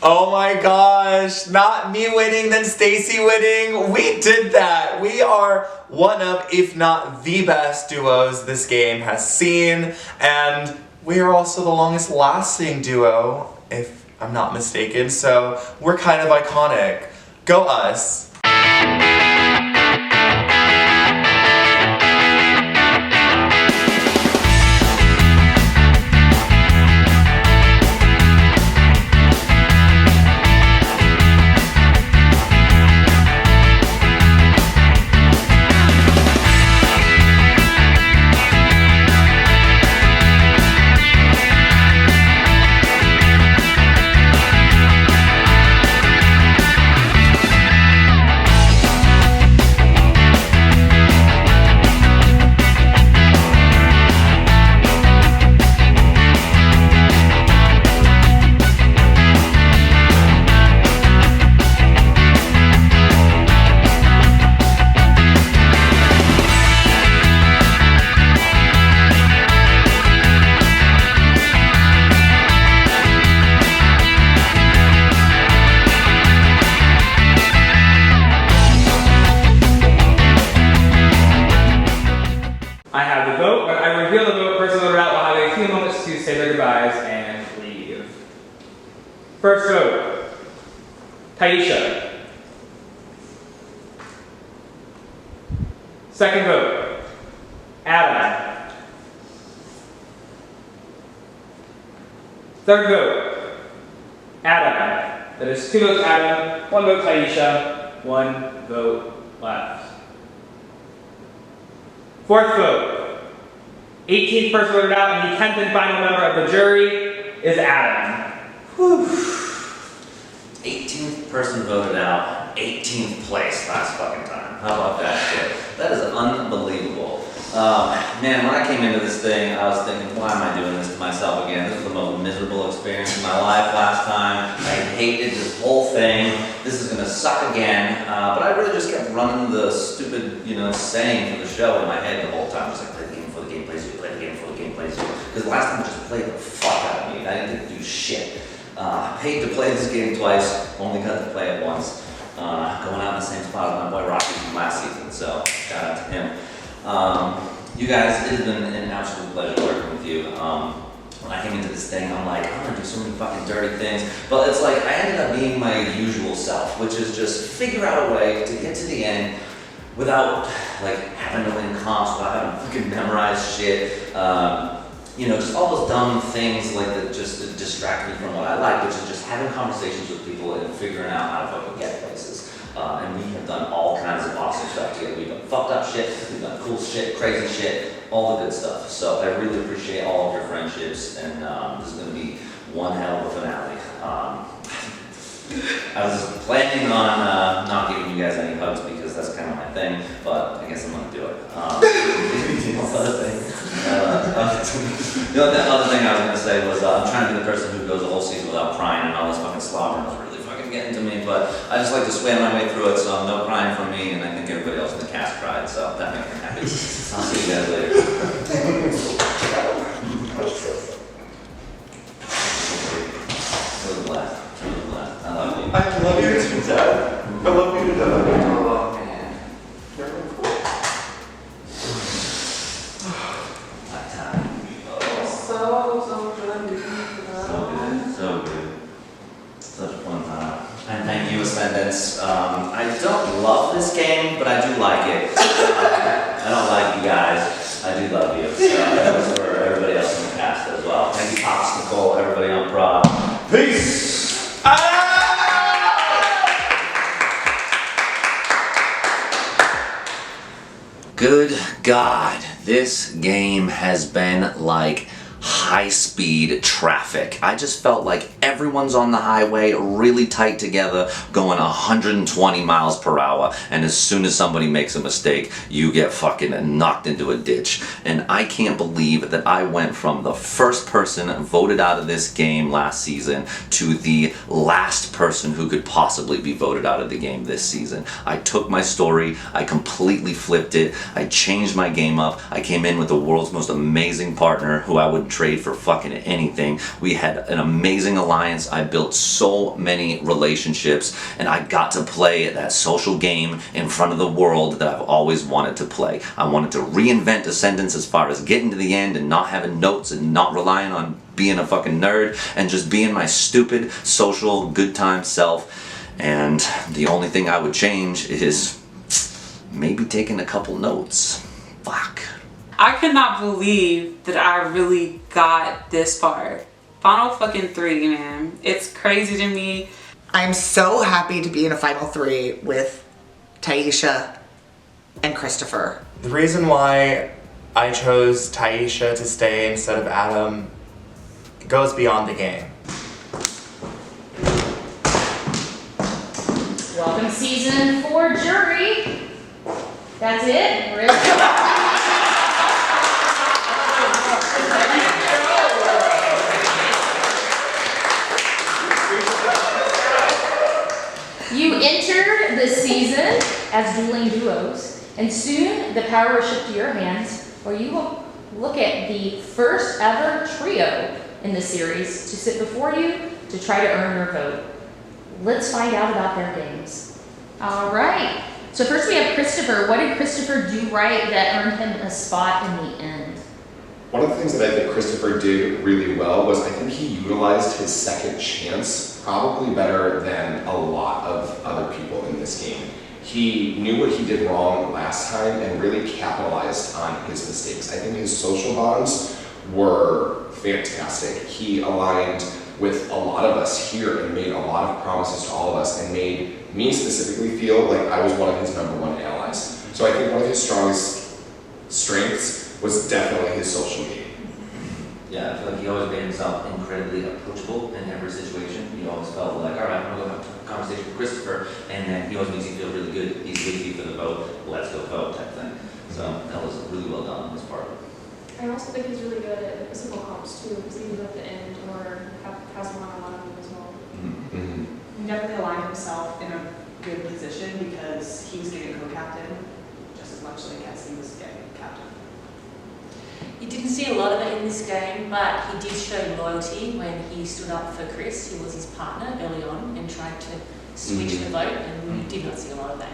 Oh my gosh, not me winning, then Stacy winning. We did that. We are one of, if not the best duos this game has seen, and we are also the longest lasting duo, if I'm not mistaken, so we're kind of iconic. Go us. I have the vote. When I reveal the vote, person voted out will have a few moments to say their goodbyes and leave. First vote, Taisha. Second vote, Adam. Third vote, Adam. That is 2 votes Adam, 1 vote Taisha, 1 vote left. Fourth vote, 18th person voted out, and the 10th and final member of the jury is Adam. Whew. 18th person voted out, 18th place last fucking time. How about that shit? That is unbelievable. Man, when I came into this thing, I was thinking, why am I doing this to myself again? This was the most miserable experience of my life last time. I hated this whole thing. This is gonna suck again. But I really just kept running the stupid, saying for the show in my head the whole time. Just like, play the game before the game plays you, play the game before the game plays you. Because last time it just played the fuck out of me. I didn't do shit. Paid to play this game twice, only got to play it once. Going out in the same spot as my boy Rocky from last season, so shout out to him. You guys, it has been an absolute pleasure working with you. When I came into this thing, I'm like, I'm gonna do so many fucking dirty things. But it's like, I ended up being my usual self, which is just figure out a way to get to the end without like having to win comps, without having to fucking memorize shit. Just all those dumb things like that just distract me from what I like, which is just having conversations with people and figuring out how to fucking get places. And we have done all kinds of awesome stuff together. We've done fucked up shit, we've done cool shit, crazy shit, all the good stuff. So I really appreciate all of your friendships, and this is going to be one hell of a finale. I was planning on not giving you guys any hugs because that's kind of my thing, but I guess I'm going to do it. The other thing I was going to say was I'm trying to be the person who goes the whole season without crying and all this fucking slobber. It was really fucking getting to me, but I just like to sway my way through it, so no crying from me, and I think everybody else in the cast cried, so that makes me happy. I'll see you guys later. It was a blast. I love you. I love you too, Dad. I love you to death. Oh, man. That time. So good. So good. Such a fun time. And thank you, Ascendance. I don't love this game, but I do like it. I don't like you guys. I do love you. So that was for everybody else in the cast as well. Thank you, Pops, Nicole, everybody on prod. Peace! Good God, this game has been like high-speed traffic. I just felt like everyone's on the highway really tight together going 120 miles per hour, and as soon as somebody makes a mistake you get fucking knocked into a ditch. And I can't believe that I went from the first person voted out of this game last season to the last person who could possibly be voted out of the game this season. I took my story, I completely flipped it, I changed my game up, I came in with the world's most amazing partner who I would trade for fucking anything. We had an amazing alliance. I built so many relationships, and I got to play that social game in front of the world that I've always wanted to play. I wanted to reinvent Ascendance as far as getting to the end and not having notes and not relying on being a fucking nerd and just being my stupid, social, good time self. And the only thing I would change is maybe taking a couple notes. Fuck. I could not believe that I really got this far. Final fucking 3, man. It's crazy to me. I'm so happy to be in a final 3 with Taisha and Christopher. The reason why I chose Taisha to stay instead of Adam goes beyond the game. Welcome to season 4 jury. That's it. We're in. You enter this season as dueling duos, and soon the power will shift to your hands, where you will look at the first ever trio in the series to sit before you to try to earn your vote. Let's find out about their games. All right. So first we have Christopher. What did Christopher do right that earned him a spot in the end? One of the things that I think Christopher did really well was I think he utilized his second chance probably better than a lot of other people in this game. He knew what he did wrong last time and really capitalized on his mistakes. I think his social bonds were fantastic. He aligned with a lot of us here and made a lot of promises to all of us and made me specifically feel like I was one of his #1 allies. So I think one of his strongest strengths was definitely his social game. Yeah, I feel like he always made himself incredibly approachable in every situation. He always felt like, all right, I'm going to go have a conversation with Christopher, and then he always makes you feel really good. He's with you for the vote. Let's go vote type thing. So that was really well done on his part. I also think he's really good at physical comps too, because he was at the end or has one-on-one of them as well. Mm-hmm. He definitely aligned himself in a good position because he was getting co-captain just as much like as he was getting captain. You didn't see a lot of it in this game, but he did show loyalty when he stood up for Chris, who was his partner early on, and tried to switch the vote, and we did not see a lot of that.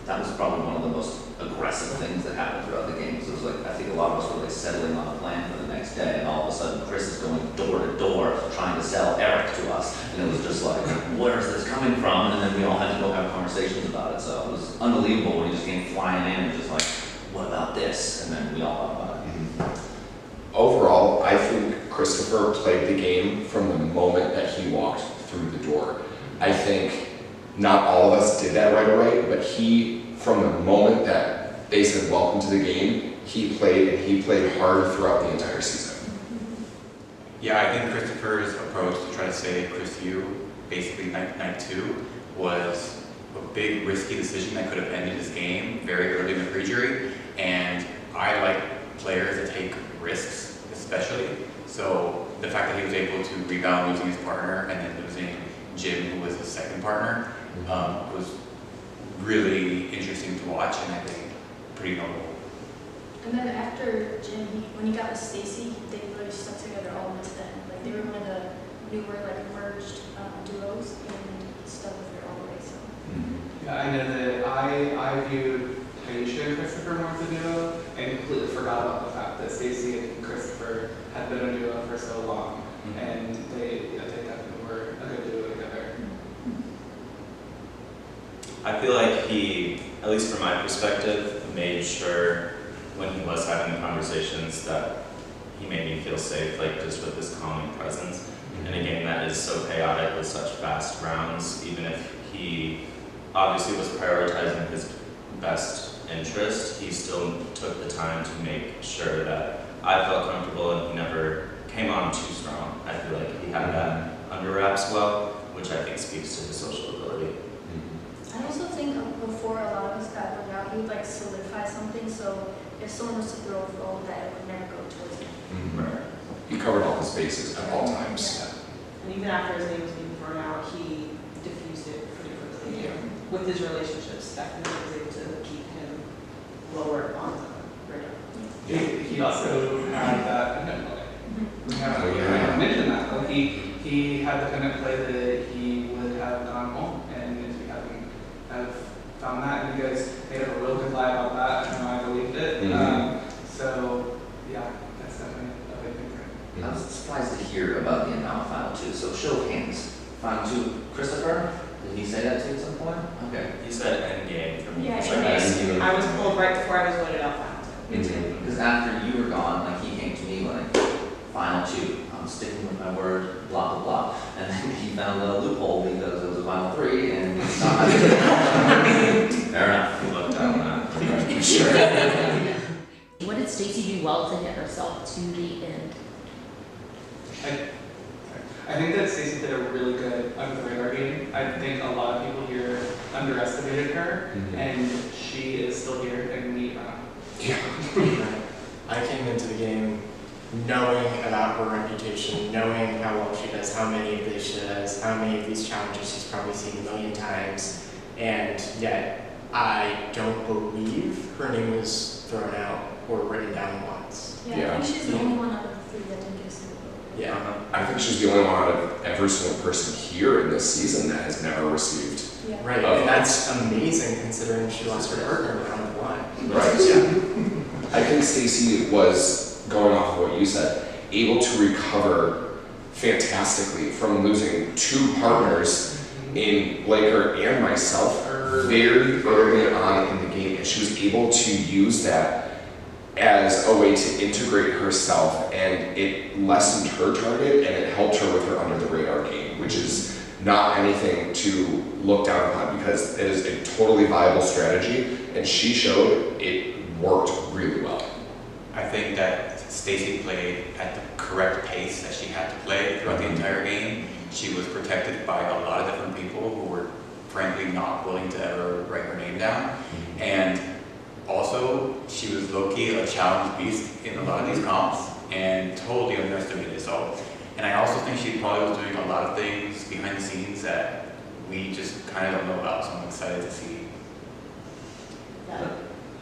That was probably one of the most aggressive things that happened throughout the game. So it was like, I think a lot of us were like settling on a plan for the next day, and all of a sudden Chris is going door to door trying to sell Eric to us. And it was just like, where is this coming from? And then we all had to go have conversations about it. So it was unbelievable when he just came flying in and just like, what about this? And then we all thought about it. Overall, I think Christopher played the game from the moment that he walked through the door. I think not all of us did that right away, but he, from the moment that they said welcome to the game, he played, and he played hard throughout the entire season. Yeah, I think Christopher's approach to try to save Chris Yu, basically night 2, was a big risky decision that could have ended his game very early in the pre-jury, and I like players that take risks, especially. So the fact that he was able to rebound losing his partner and then losing Jim, who was his second partner, was really interesting to watch, and I think pretty notable. And then after Jim, when he got with Stacy, they really stuck together all the way to the end. Like they were one of the newer merged duos, and he stuck with her all the way. So. Yeah, I know that I viewed Taisha and Christopher more as a duo, and completely forgot about the fact that Stacy and Christopher had been a duo for so long, and they definitely were a good duo together. I feel like he, at least from my perspective, made sure when he was having the conversations that he made me feel safe, like just with his calming presence. In a game that is so chaotic with such fast rounds, even if he obviously was prioritizing his best interest, he still took the time to make sure that I felt comfortable and he never came on too strong. I feel like he had that under wraps well, which I think speaks to his social ability. I also think before a lot of us got burned out, he would solidify something, so if someone was to throw a throw, that it would never go towards him. Right. He covered all his bases at all times. Yeah. And even after his name was being thrown out, he diffused it pretty quickly. Yeah. With his relationships, definitely was able to keep him lower on the radar. He also had that, I mentioned that. Like he had the kind of play that he would have gone home, and if you hadn't have found that, and you guys made up a real good lie about that, and I believed it. So yeah, that's definitely a big thing for him. I was surprised to hear about the amount of Final 2. So show of hands. Final 2, Christopher? Did he say that to you at some point? Okay. He said endgame for me. Yeah, It's endgame. I was pulled right before I was voted out final two. Me too. Because after you were gone, like he came to me like, Final 2. I'm sticking with my word, blah blah blah. And then he found a loophole because it was a Final 3 and it's not. Fair enough. He looked out on that. For sure. What did Stacy do well to get herself to the end? I think that Stacey did a really good under the radar game. I think a lot of people here underestimated her, and she is still here, and we. Yeah. I came into the game knowing about her reputation, knowing how well she does, how many of these she does, how many of these challenges she's probably seen a million times, and yet I don't believe her name was thrown out or written down once. Yeah, I think she's the only one out of the three that didn't get a single vote. Yeah. I think she's the only one out of every single person here in this season that has never received. Yeah. Right, and that's amazing considering she lost her partner in round one. Right. Yeah. I think Stacey was, going off of what you said, able to recover fantastically from losing two partners in Blaker and myself very early on in the game, and she was able to use that as a way to integrate herself, and it lessened her target and it helped her with her under the radar game, which is not anything to look down upon because it is a totally viable strategy, and she showed it worked really well. I think that Stacey played at the correct pace that she had to play throughout the entire game. She was protected by a lot of different people who were frankly not willing to ever write her name down. And also, she was low-key a challenge beast in a lot of these comps and totally underestimated. So, and I also think she probably was doing a lot of things behind the scenes that we just kind of don't know about. So I'm excited to see. Yeah.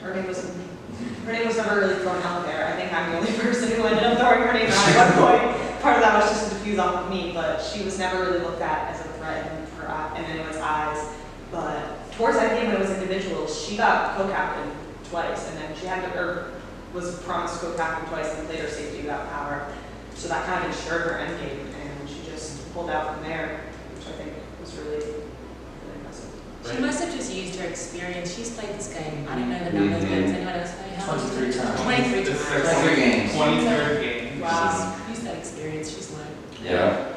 Her name was never really thrown out there. I think I'm the only person who ended up throwing her name out at one point. Part of that was just to diffuse off of me, but she was never really looked at as a threat in anyone's eyes. But towards that game when it was individuals, she got co-captain twice, and then she had to, or was promised co-captain twice and played her safety without power. So that kind of ensured her end game, and she just pulled out from there, which I think was really impressive. She must have just used her experience. She's played this game. I don't know the numbers, but does anyone else know how 23 times. 23 This is her times. 23 games. 23rd game. Wow. She's used that experience. She's learned. Yeah.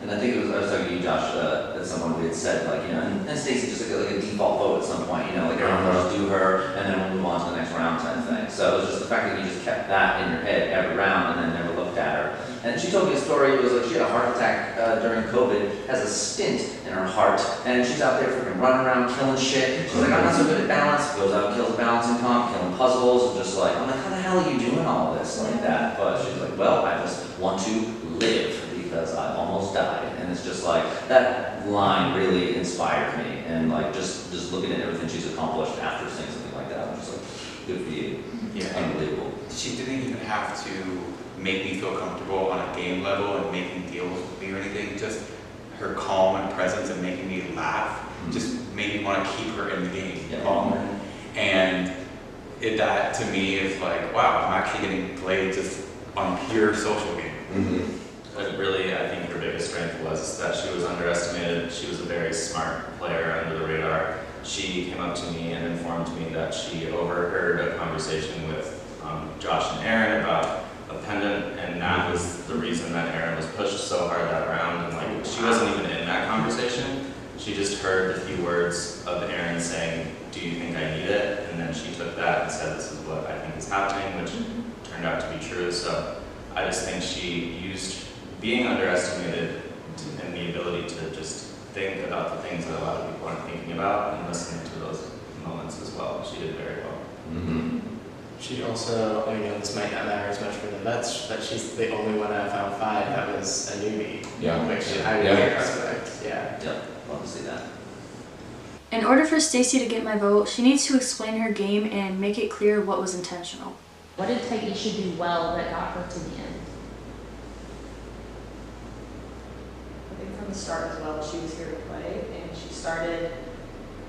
And I think it was, I was talking to you, Josh, that someone who had said, like, you know, and Stacey just like a default vote at some point, you know, like, everyone will just do her, and then we'll move on to the next round kind of thing. So it was just the fact that you just kept that in your head every round and then never looked at her. And she told me a story, it was like she had a heart attack during COVID, has a stint in her heart, and she's out there freaking running around killing shit. She's like, I'm not so good at balance, goes out and kills balance and comp, killing puzzles, and just like, I'm like, how the hell are you doing all this like that? But she's like, well, I just want to live because I almost died. And it's just like, that line really inspired me, and like, just looking at everything she's accomplished after saying something like that, I'm just like, good for you. Yeah. Unbelievable. She didn't even have to make me feel comfortable on a game level and making deals with me or anything. Just her calm and presence and making me laugh just made me want to keep her in the game longer. And that to me is like, wow, I'm actually getting played just on pure social game. But really, I think her biggest strength was that she was underestimated. She was a very smart player under the radar. She came up to me and informed me that she overheard a conversation with Josh and Aaron about a pendant, and that was the reason that Aaron was pushed so hard that round. And like, she wasn't even in that conversation. She just heard the few words of Aaron saying, "Do you think I need it?" And then she took that and said, "This is what I think is happening," which turned out to be true. So I just think she used being underestimated and the ability to just think about the things that a lot of people aren't thinking about and listening to those moments as well. She did very well. She also, I mean, this might not matter as much for the vets, but she's the only one out of Final 5 that was a newbie. Yeah. Which I really respect. Yeah. Yep, love to see that. In order for Stacey to get my vote, she needs to explain her game and make it clear what was intentional. What did Taisha do well that got her to the end? start as well. She was here to play, and she started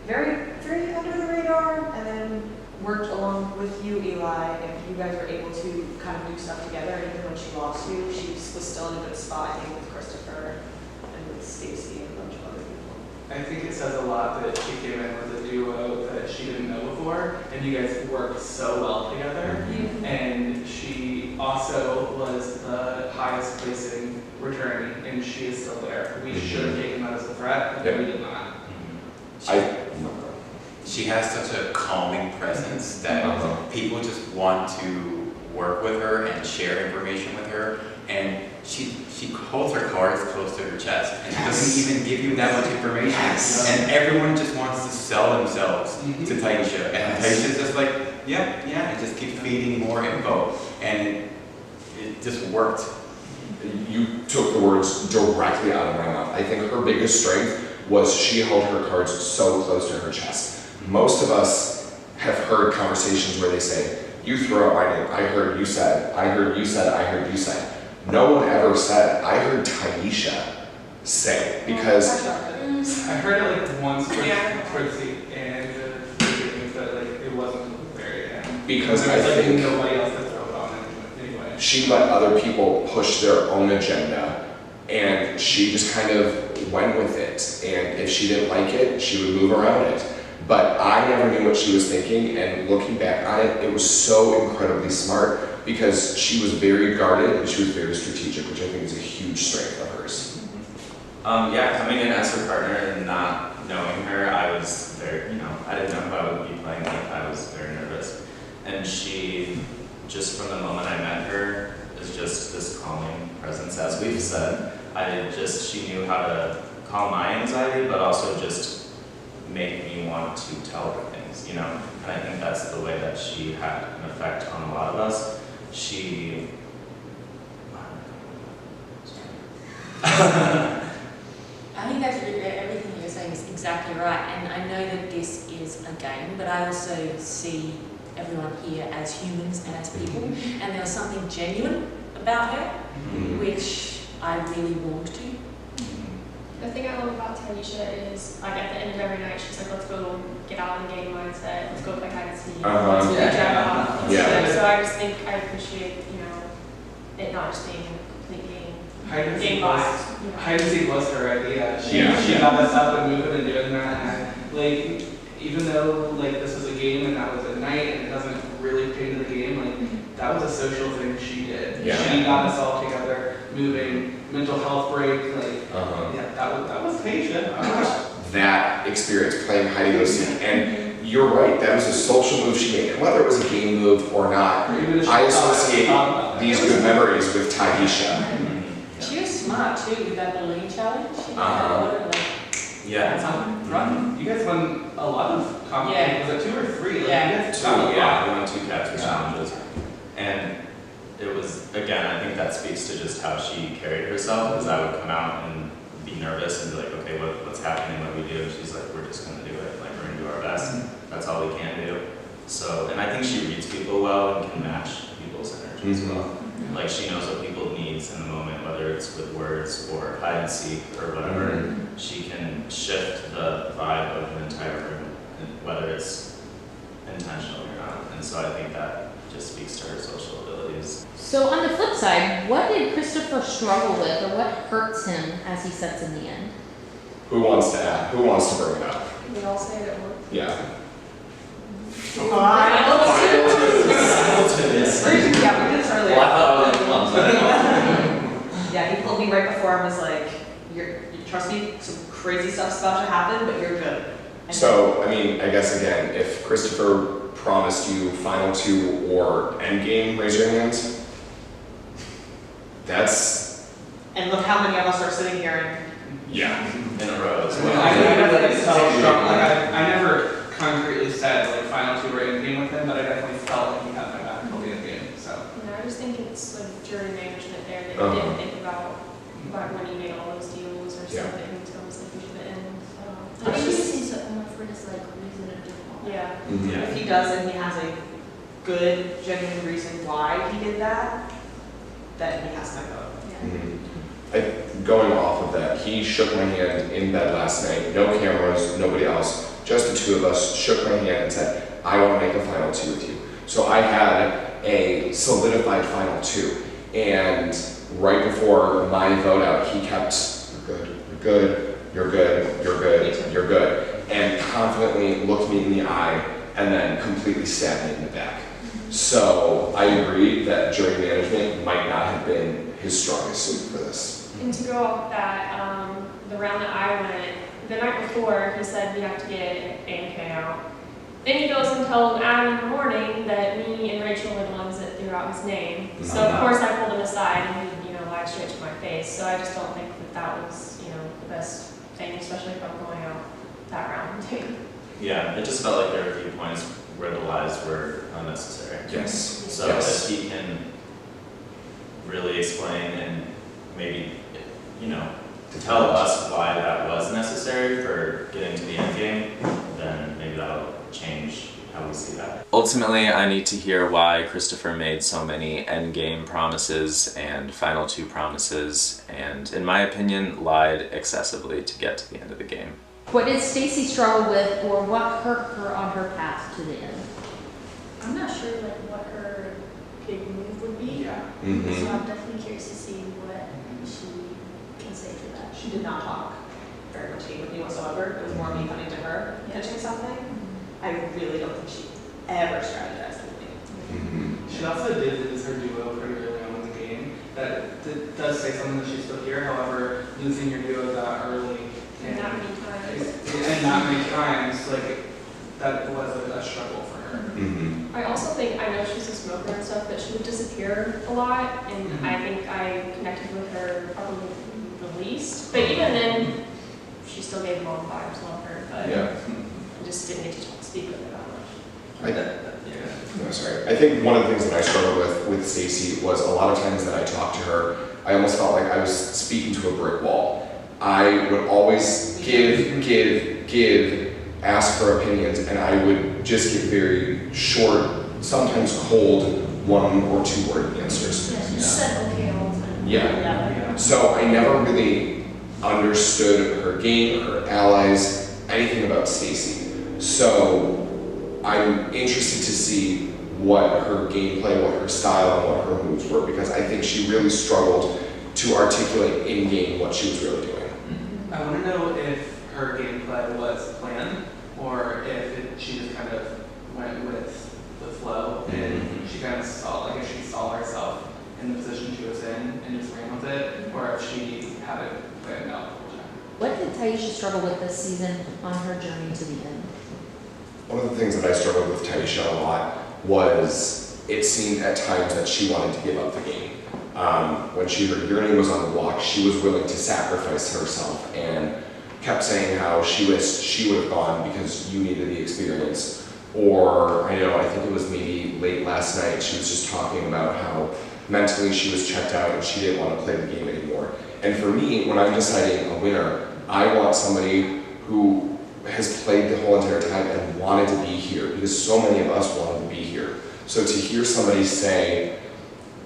very, very under the radar, and then worked along with you, Eli, and you guys were able to kind of do stuff together. And even when she lost you, she was still in a good spot, I think, with Christopher and with Stacy and a bunch of other people. I think it says a lot that she came in with a duo that she didn't know before, and you guys worked so well together. And she also was the highest placing returning, and she is still there. We should have taken that as a threat, but we did not. She has such a calming presence that people just want to work with her and share information with her, and she holds her cards close to her chest and doesn't even give you that much information. And everyone just wants to sell themselves to Taisha, and Taisha's just like, yeah, and just keeps feeding more info, and it just worked. You took the words directly out of my mouth. I think her biggest strength was she held her cards so close to her chest. Most of us have heard conversations where they say, you throw out my name, I heard you said, I heard you said, I heard you said. No one ever said, I heard Taisha say, because I heard it like once towards the end of the game, but like it wasn't very end. Because there was I like think nobody else to throw it on anyway. she let other people push their own agenda, and she just kind of went with it. And if she didn't like it, she would move around it. But I never knew what she was thinking, and looking back on it, it was so incredibly smart because she was very guarded and she was very strategic, which I think is a huge strength of hers. Yeah, coming in as her partner and not knowing her, I was very, I didn't know who I would be playing with. I was very nervous. And she, just from the moment I met her, is just this calming presence, as we've said. She knew how to calm my anxiety, but also just make me want to tell her things, And I think that's the way that she had an effect on a lot of us. I think that's everything you're saying is exactly right, and I know that this is a game, but I also see everyone here as humans and as people, and there was something genuine about her, which I really warmed to. The thing I love about Taisha is, like, at the end of every night, she's like, let's go get out of the game mindset, let's go play hide and seek, let's go jab off. So I just think I appreciate, it not just being a complete game. Hide and seek was her idea. She got us up and moving and doing that, and like, even though like this was a game and that was at night and it doesn't really pertain to the game, like that was a social thing she did. She got us all together, moving, mental health break, like that was Taisha. That experience playing hide and go seek, and you're right, that was a social move she made. And whether it was a game move or not, I associate these good memories with Taisha. She was smart too with that balloon challenge. She You guys won a lot of competitions. Was it 2 or 3? Like, We won 2 capture challenges. And it was, again, I think that speaks to just how she carried herself, because I would come out and be nervous and be like, okay, what's happening, what do we do? And she's like, we're just going to do it, like we're going to do our best. That's all we can do. So, and I think she reads people well and can match people's energy as well. Like she knows what people needs in the moment, whether it's with words or hide and seek or whatever. She can shift the vibe of an entire room, whether it's intentional or not. And so I think that just speaks to her social abilities. So on the flip side, what did Christopher struggle with, or what hurts him as he sets in the end? Who wants to add? Who wants to bring it up? We all say it at work. Yeah. Yeah, we did this earlier. Well, I thought I was once. Yeah, he pulled me right before and was like, you trust me, some crazy stuff's about to happen, but you're good. And So, I mean, I guess again, if Christopher promised you final 2 or end game, raise your hands. That's, and look how many of us are sitting here yeah. In a row as I well. definitely felt strong. Like I never concretely said like final 2 or end game with him, but I definitely felt like he had my back until the end game. So. I just think it's like jury management there that you didn't think about when you made all those deals or something until it was like into the end. So. I think he just needs to enough for this like reason to do all that. Yeah. If he does and he has a good, genuine reason why he did that, then he has my vote. Mm-hmm. going off of that, he shook my hand in bed last night, no cameras, nobody else, just the two of us, shook my hand and said, I want to make a final 2 with you. So I had a solidified final 2. And right before my vote out, he kept, you're good, you're good, you're good, you're good, you're good, and confidently looked me in the eye and then completely stabbed me in the back. So I agree that jury management might not have been his strongest suit for this. And to go off that, the round that I went, the night before, he said we have to get A and K out. Then he goes and told Adam in the morning that me and Rachel were the ones that threw out his name. So of course I pulled him aside and he, lied straight to my face. So I just don't think that was, the best thing, especially if I'm going out that round. Yeah, it just felt like there were a few points where the lies were unnecessary. Yes. So if he can really explain and maybe, to tell us why that was necessary for getting to the end game, then maybe that'll change how we see that. Ultimately, I need to hear why Christopher made so many endgame promises and final 2 promises, and in my opinion, lied excessively to get to the end of the game. What did Stacy struggle with, or what hurt her on her path to the end? I'm not sure what her big move would be. Yeah. Mm-hmm. So I'm definitely curious to see what she can say to that. She did not talk very much game with me whatsoever. It was more me coming to her, pitching something. I really don't think she ever strategized with me. Mm-hmm. She also did lose her duo pretty early on in the game. That does say something that she's still here. However, losing your duo that early And not many times. and not many times, that was a struggle for her. Mm-hmm. I also think, I know she's a smoker and stuff, but she would disappear a lot, and I think I connected with her probably the least. But even then, she still gave mom vibes on her, but I just didn't get to speak with her that much. No, sorry. I think one of the things that I struggled with Stacy was a lot of times that I talked to her, I almost felt like I was speaking to a brick wall. I would always give, ask for opinions, and I would just get very short, sometimes cold, 1 or 2 word answers. Yes, you said okay all the time. Yeah. So I never really understood her game, her allies, anything about Stacy. So I'm interested to see what her gameplay, what her style, and what her moves were, because I think she really struggled to articulate in-game what she was really doing. I want to know if her gameplay was planned, or if she just kind of went with the flow, and she kind of saw, if she saw herself in the position she was in and just ran with it, or if she had it planned out the whole time. What did Taisha struggle with this season on her journey to the end? One of the things that I struggled with Taisha a lot was it seemed at times that she wanted to give up the game. When she heard your name was on the block, she was willing to sacrifice herself and kept saying how she wished she would have gone because you needed the experience. Or I think it was maybe late last night, she was just talking about how mentally she was checked out and she didn't want to play the game anymore. And for me, when I'm deciding a winner, I want somebody who has played the whole entire time and wanted to be here, because so many of us wanted to be here. So to hear somebody say,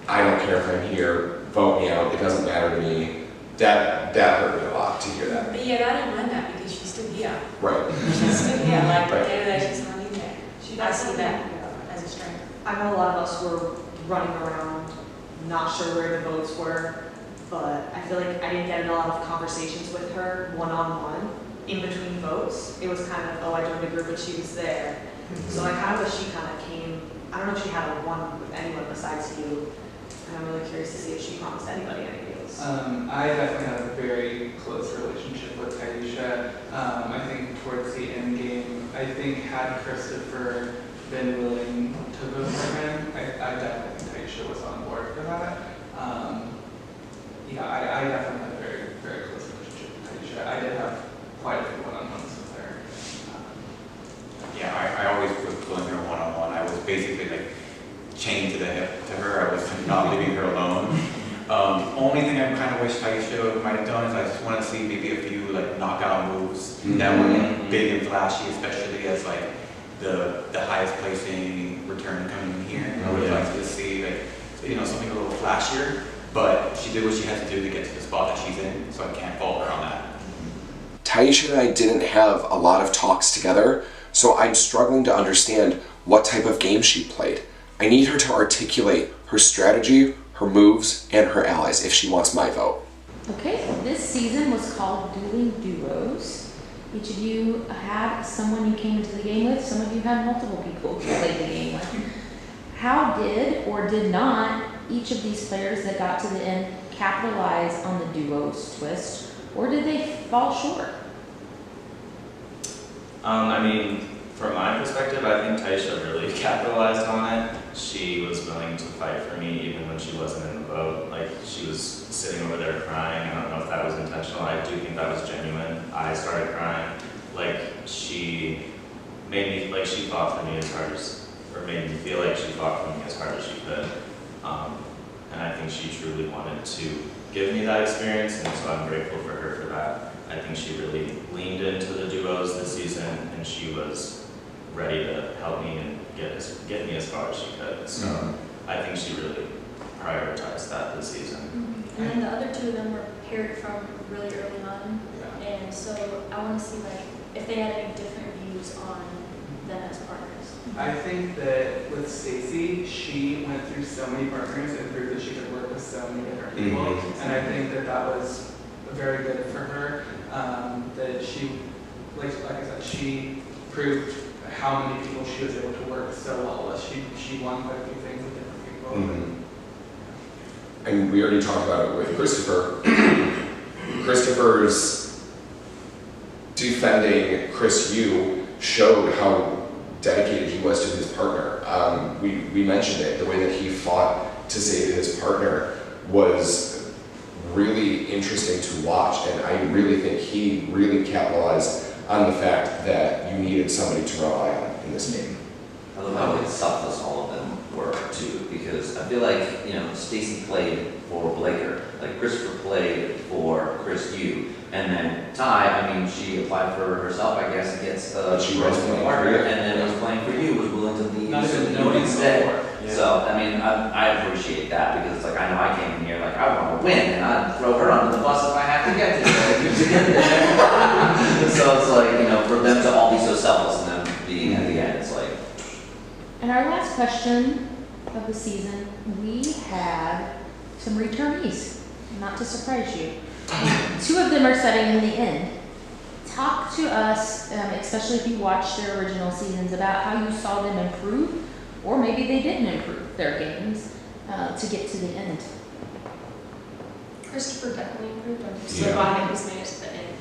I don't care if I'm here, vote me out, it doesn't matter to me, that hurt me a lot to hear that. But yeah, I don't mind that because she's still here. Right. She's still here, Right. she's not in there. I see that Yeah. as a strength. I know a lot of us were running around, not sure where the votes were, but I feel like I didn't get in a lot of conversations with her one-on-one in between votes. It was kind of, I joined a group, but she was there. So I kind of wish she kind of came, I don't know if she had a one with anyone besides you. And I'm really curious to see if she promised anybody any deals. I definitely have a very close relationship with Taisha. I think towards the end game, I think had Christopher been willing to vote for him, I definitely think Taisha was on board for that. I definitely had a very, very close relationship with Taisha. I did have quite a few one-on-ones with her. I always was pulling her one-on-one. I was basically chained to the hip to her. I was not leaving her alone. Only thing I kind of wish Taisha might have done is I just want to see maybe a few knockout moves that were big and flashy, especially as the highest placing return coming in here. I would like to see something a little flashier. but she did what she had to do to get to the spot that she's in, so I can't fault her on that. Taisha and I didn't have a lot of talks together, so I'm struggling to understand what type of game she played. I need her to articulate her strategy, her moves, and her allies if she wants my vote. Okay, this season was called Dueling Duos. Each of you had someone you came into the game with. Some of you had multiple people you played the game with. How did or did not each of these players that got to the end capitalize on the duos twist, or did they fall short? I mean, from my perspective, I think Taisha really capitalized on it. She was willing to fight for me even when she wasn't in the boat. Like, she was sitting over there crying. I don't know if that was intentional. I do think that was genuine. I started crying. Like, she made me, like, she fought for me as hard as, or made me feel like she fought for me as hard as she could. And I think she truly wanted to give me that experience, and so I'm grateful for her for that. I think she really leaned into the duos this season, and she was ready to help me and get me as far as she could. So I think she really prioritized that this season. Mm-hmm. And then the other two of them were paired from really early on, and so I want to see like if they had any different views on them as partners. I think that with Stacy, she went through so many partners and proved that she could work with so many different people, and I think that that was very good for her. That she, like I said, she proved how many people she was able to work so well with. She won quite a few things with different people. And we already talked about it with Christopher. Christopher's defending Chris Yu showed how dedicated he was to his partner. We mentioned it, the way that he fought to save his partner was really interesting to watch, and I really think he really capitalized on the fact that you needed somebody to rely on in this game. I love how selfless all of them were too, because I feel like, you know, Stacy played for Blaker, like Christopher played for Chris Yu, and then Ty, I mean, she applied for herself, I guess, against she was playing partner, and then was playing for you, was willing to leave Not even you knowing instead. before. So, I mean, I appreciate that, because it's like, I know I came in here like, I want to win, and I'd throw her under the bus if I have to get there. So it's like, you know, for them to all be so selfless and then being at the end, it's like. And our last question of the season, we had some returnees, not to surprise you. Two of them are setting in the end. Talk to us, especially if you watched their original seasons, about how you saw them improve, or maybe they didn't improve their games to get to the end. Christopher definitely improved. I'm so glad that he's made it to the end.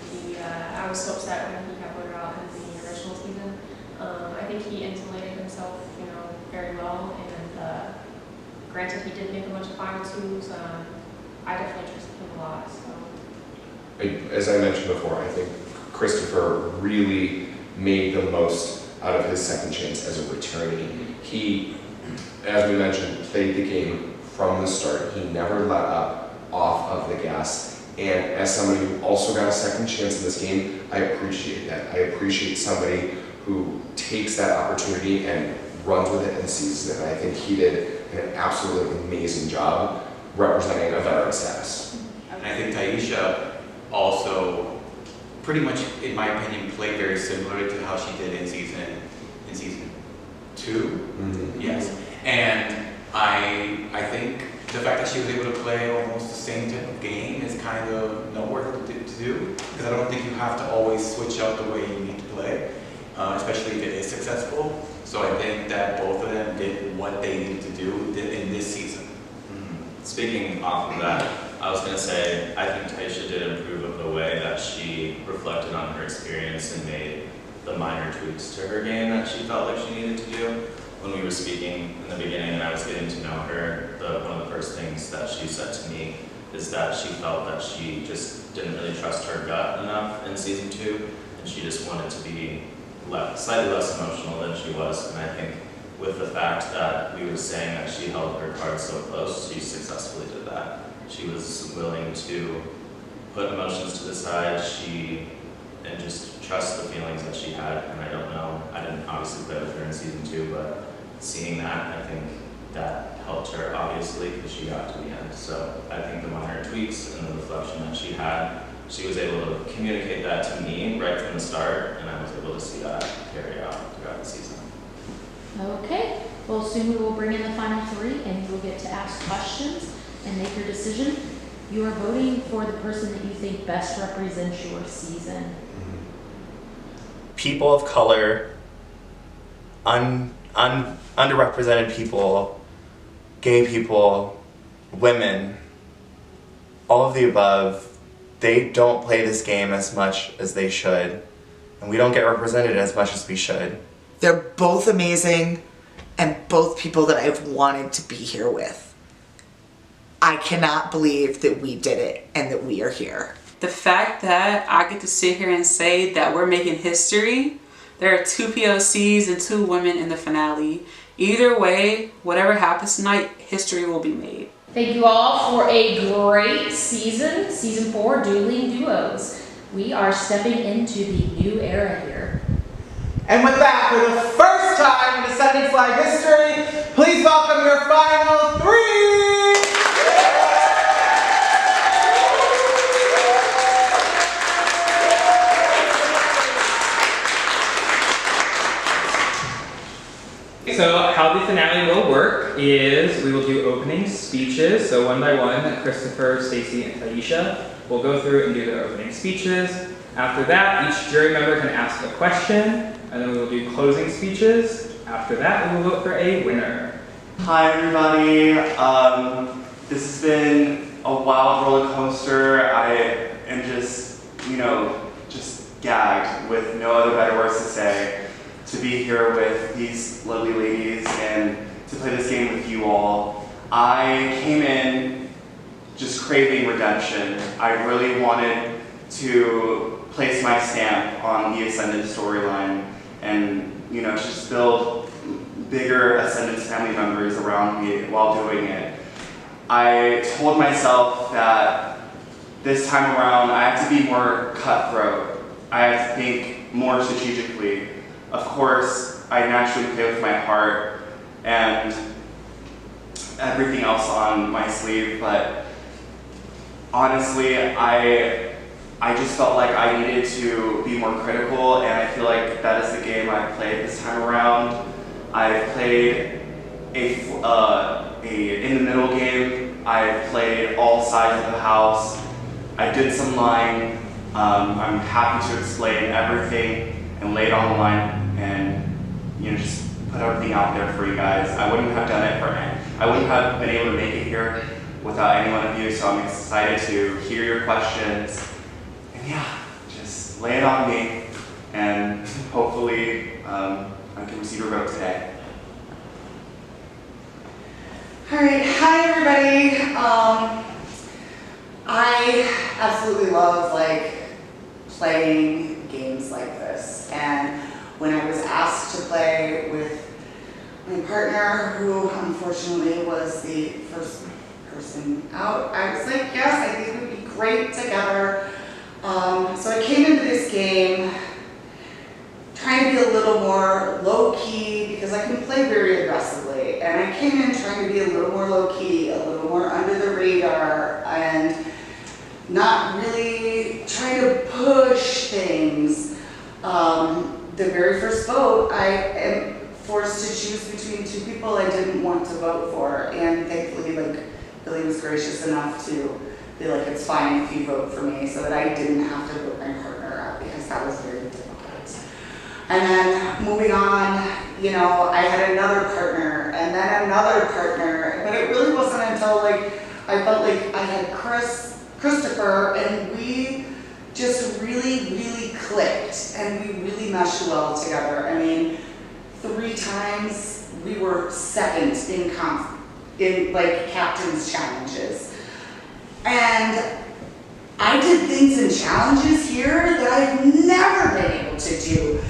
I was so upset when he got voted out in the original season. I think he insulated himself, you know, very well. And granted, he did make a bunch of final twos. I definitely trusted him a lot. So. As I mentioned before, I think Christopher really made the most out of his second chance as a returnee. He, as we mentioned, played the game from the start. He never let up off of the gas. And as somebody who also got a second chance in this game, I appreciate that. I appreciate somebody who takes that opportunity and runs with it and seizes it. And I think he did an absolutely amazing job representing a veteran status. And I think Taisha also pretty much, in my opinion, played very similar to how she did in season 2. Yes. And I think the fact that she was able to play almost the same type of game is kind of noteworthy to do, because I don't think you have to always switch up the way you need to play, especially if it is successful. So I think that both of them did what they needed to do in this season. Speaking off of that, I was going to say, I think Taisha did improve of the way that she reflected on her experience and made the minor tweaks to her game that she felt like she needed to do. When we were speaking in the beginning and I was getting to know her, one of the first things that she said to me is that she felt that she just didn't really trust her gut enough in season 2, and she just wanted to be slightly less emotional than she was. And I think with the fact that we were saying that she held her cards so close, she successfully did that. She was willing to put emotions to the side, and just trust the feelings that she had. And I don't know, I didn't obviously play with her in season 2, but seeing that, I think that helped her, obviously, because she got to the end. So I think the minor tweaks and the reflection that she had, she was able to communicate that to me right from the start, and I was able to see that carry out throughout the season. Okay, well soon we will bring in the final three and you will get to ask questions and make your decision. You are voting for the person that you think best represents your season. People of color, underrepresented people, gay people, women, all of the above, they don't play this game as much as they should, and we don't get represented as much as we should. They're both amazing and both people that I've wanted to be here with. I cannot believe that we did it and that we are here. The fact that I get to sit here and say that we're making history, there are 2 POCs and 2 women in the finale. Either way, whatever happens tonight, history will be made. Thank you all for a great season, season 4, Dueling Duos. We are stepping into the new era here. And with that, for the first time in Ascendance Live history, please welcome your final 3! So how the finale will work is we will do opening speeches. So one by one, Christopher, Stacy, and Taisha will go through and do their opening speeches. After that, each jury member can ask a question, and then we will do closing speeches. After that, we will vote for a winner. Hi everybody, this has been a wild roller coaster. I am just gagged with no other better words to say. To be here with these lovely ladies and to play this game with you all. I came in just craving redemption. I really wanted to place my stamp on the Ascendance storyline and just build bigger Ascendance family members around me while doing it. I told myself that this time around I have to be more cutthroat. I have to think more strategically. Of course, I naturally play with my heart and everything else on my sleeve, but honestly, I just felt like I needed to be more critical, and I feel like that is the game I've played this time around. I've played in the middle game. I've played all sides of the house. I did some lying. I'm happy to explain everything and lay it on the line and just put everything out there for you guys. I wouldn't have done it I wouldn't have been able to make it here without any one of you, so I'm excited to hear your questions. And yeah, just lay it on me, and hopefully I can receive a vote today. Alright, hi everybody. I absolutely love playing games like this, and when I was asked to play with my partner, who unfortunately was the first person out, I was like, yes, I think it would be great together. So I came into this game trying to be a little more low-key because I can play very aggressively, and I came in trying to be a little more low-key, a little more under the radar, and not really trying to push things. The very first vote, I am forced to choose between 2 people I didn't want to vote for, and thankfully, Billy was gracious enough to be like, it's fine if you vote for me, so that I didn't have to vote my partner out, because that was very difficult. And then moving on, I had another partner, and then another partner, but it really wasn't until I felt like I had Christopher, and we just really, really clicked, and we really meshed well together. I mean, 3 times we were second in captain's challenges. And I did things in challenges here that I've never been able to do.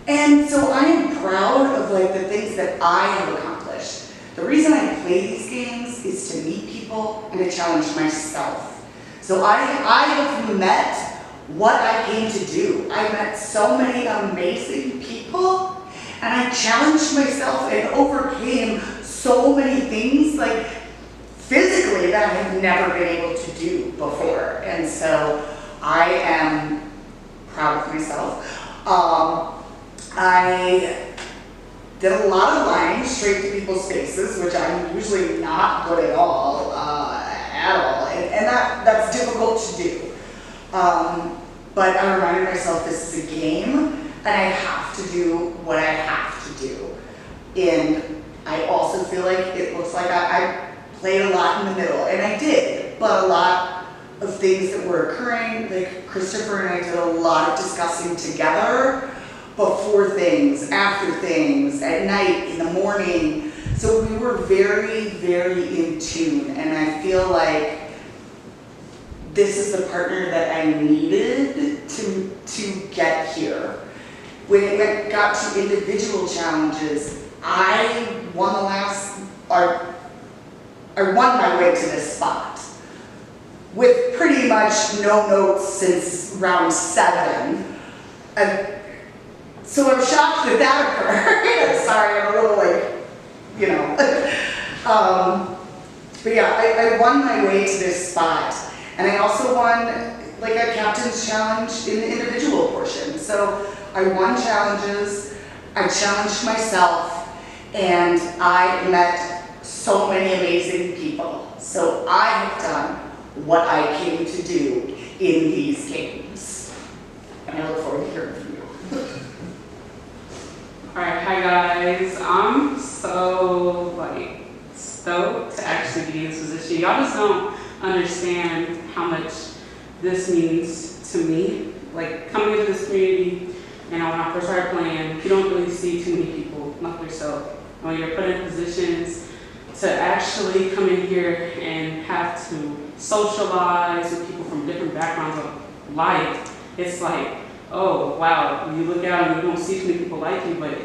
And so I am proud of the things that I have accomplished. The reason I play these games is to meet people and to challenge myself. So I have met what I came to do. I met so many amazing people, and I challenged myself and overcame so so many things, like physically, that I've never been able to do before. And so I am proud of myself. I did a lot of lying straight to people's faces, which I'm usually not good at all, and that's difficult to do. But I reminded myself this is a game, and I have to do what I have to do. And I also feel like it looks like I played a lot in the middle, and I did, but a lot of things that were occurring, like Christopher and I did a lot of discussing together, before things, after things, at night, in the morning. So we were very, very in tune, and I feel like this is the partner that I needed to get here. When it got to individual challenges, I won my way to this spot with pretty much no notes since round 7. And so I'm shocked that occurred. Sorry, I'm a little but yeah, I won my way to this spot. And I also won like a captain's challenge in the individual portion. So I won challenges, I challenged myself, and I met so many amazing people. So I have done what I came to do in these games. And I look forward to hearing from you. Alright, hi guys. I'm so stoked to actually be in this position. Y'all just don't understand how much this means to me. Like coming into this community, and when I first started playing, you don't really see too many people like yourself. When you're put in positions to actually come in here and have to socialize with people from different backgrounds of life, it's like, oh wow, you look out and you don't see too many people like you, but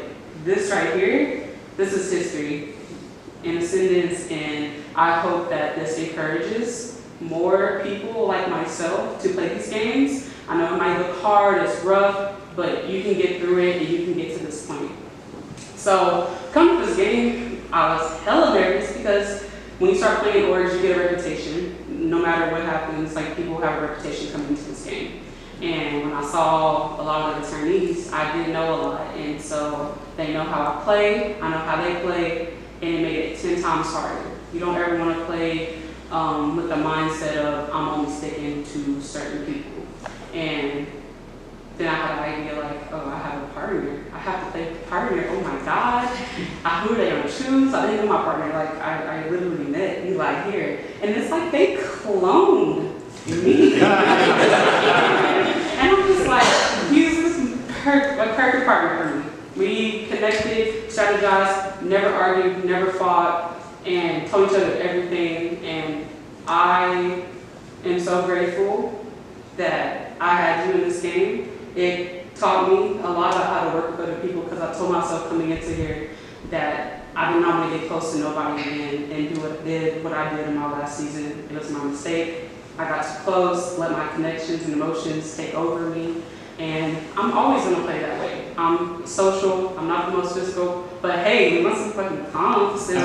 this right here, this is history in Ascendance, and I hope that this encourages more people like myself to play these games. I know it might look hard, it's rough, but you can get through it and you can get to this point. So coming to this game, I was hella nervous because when you start playing Orgs, you get a reputation. No matter what happens, like people have a reputation coming into this game. And when I saw a lot of the attorneys, I didn't know a lot. And so they know how I play, I know how they play, and it made it 10 times harder. You don't ever want to play with the mindset of I'm only sticking to certain people. And then I had an idea like, oh, I have a partner. I have to play with a partner. Oh my God. Who are they going to choose? I didn't know my partner. Like, I literally met Eli here. And it's like they cloned me. And I'm just like, he's a perfect partner for me. We connected, strategized, never argued, never fought, and told each other everything. And I am so grateful that I had you in this game. It taught me a lot about how to work with other people, because I told myself coming into here that I did not want to get close to nobody again and do what I did in my last season. It was my mistake. I got too close, let my connections and emotions take over me, and I'm always going to play that way. I'm social, I'm not the most physical, but hey, you must be fucking confident.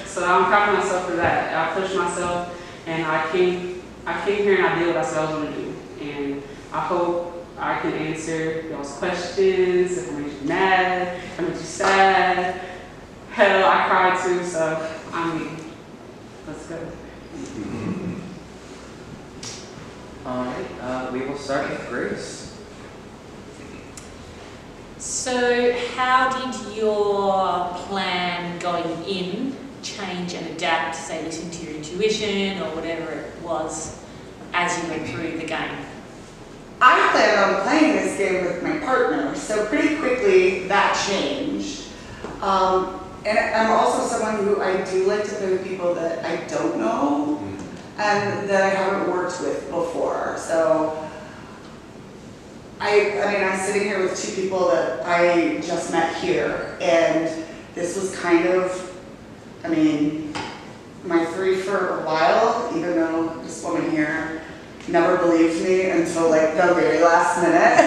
So I'm proud of myself for that. I pushed myself, and I came here and I did what I said I was going to do. And I hope I can answer y'all's questions, if I made you mad, if I made you sad. Hell, I cried too, so let's go. Alright, we will start with Grace. So how did your plan going in change and adapt, say listen to your intuition or whatever it was as you went through the game? I planned on playing this game with my partner, so pretty quickly that changed. And I'm also someone who I do like to play with people that I don't know and that I haven't worked with before. So I'm sitting here with 2 people that I just met here, and this was kind of, my 3 for a while, even though this woman here never believed me until like the very last minute.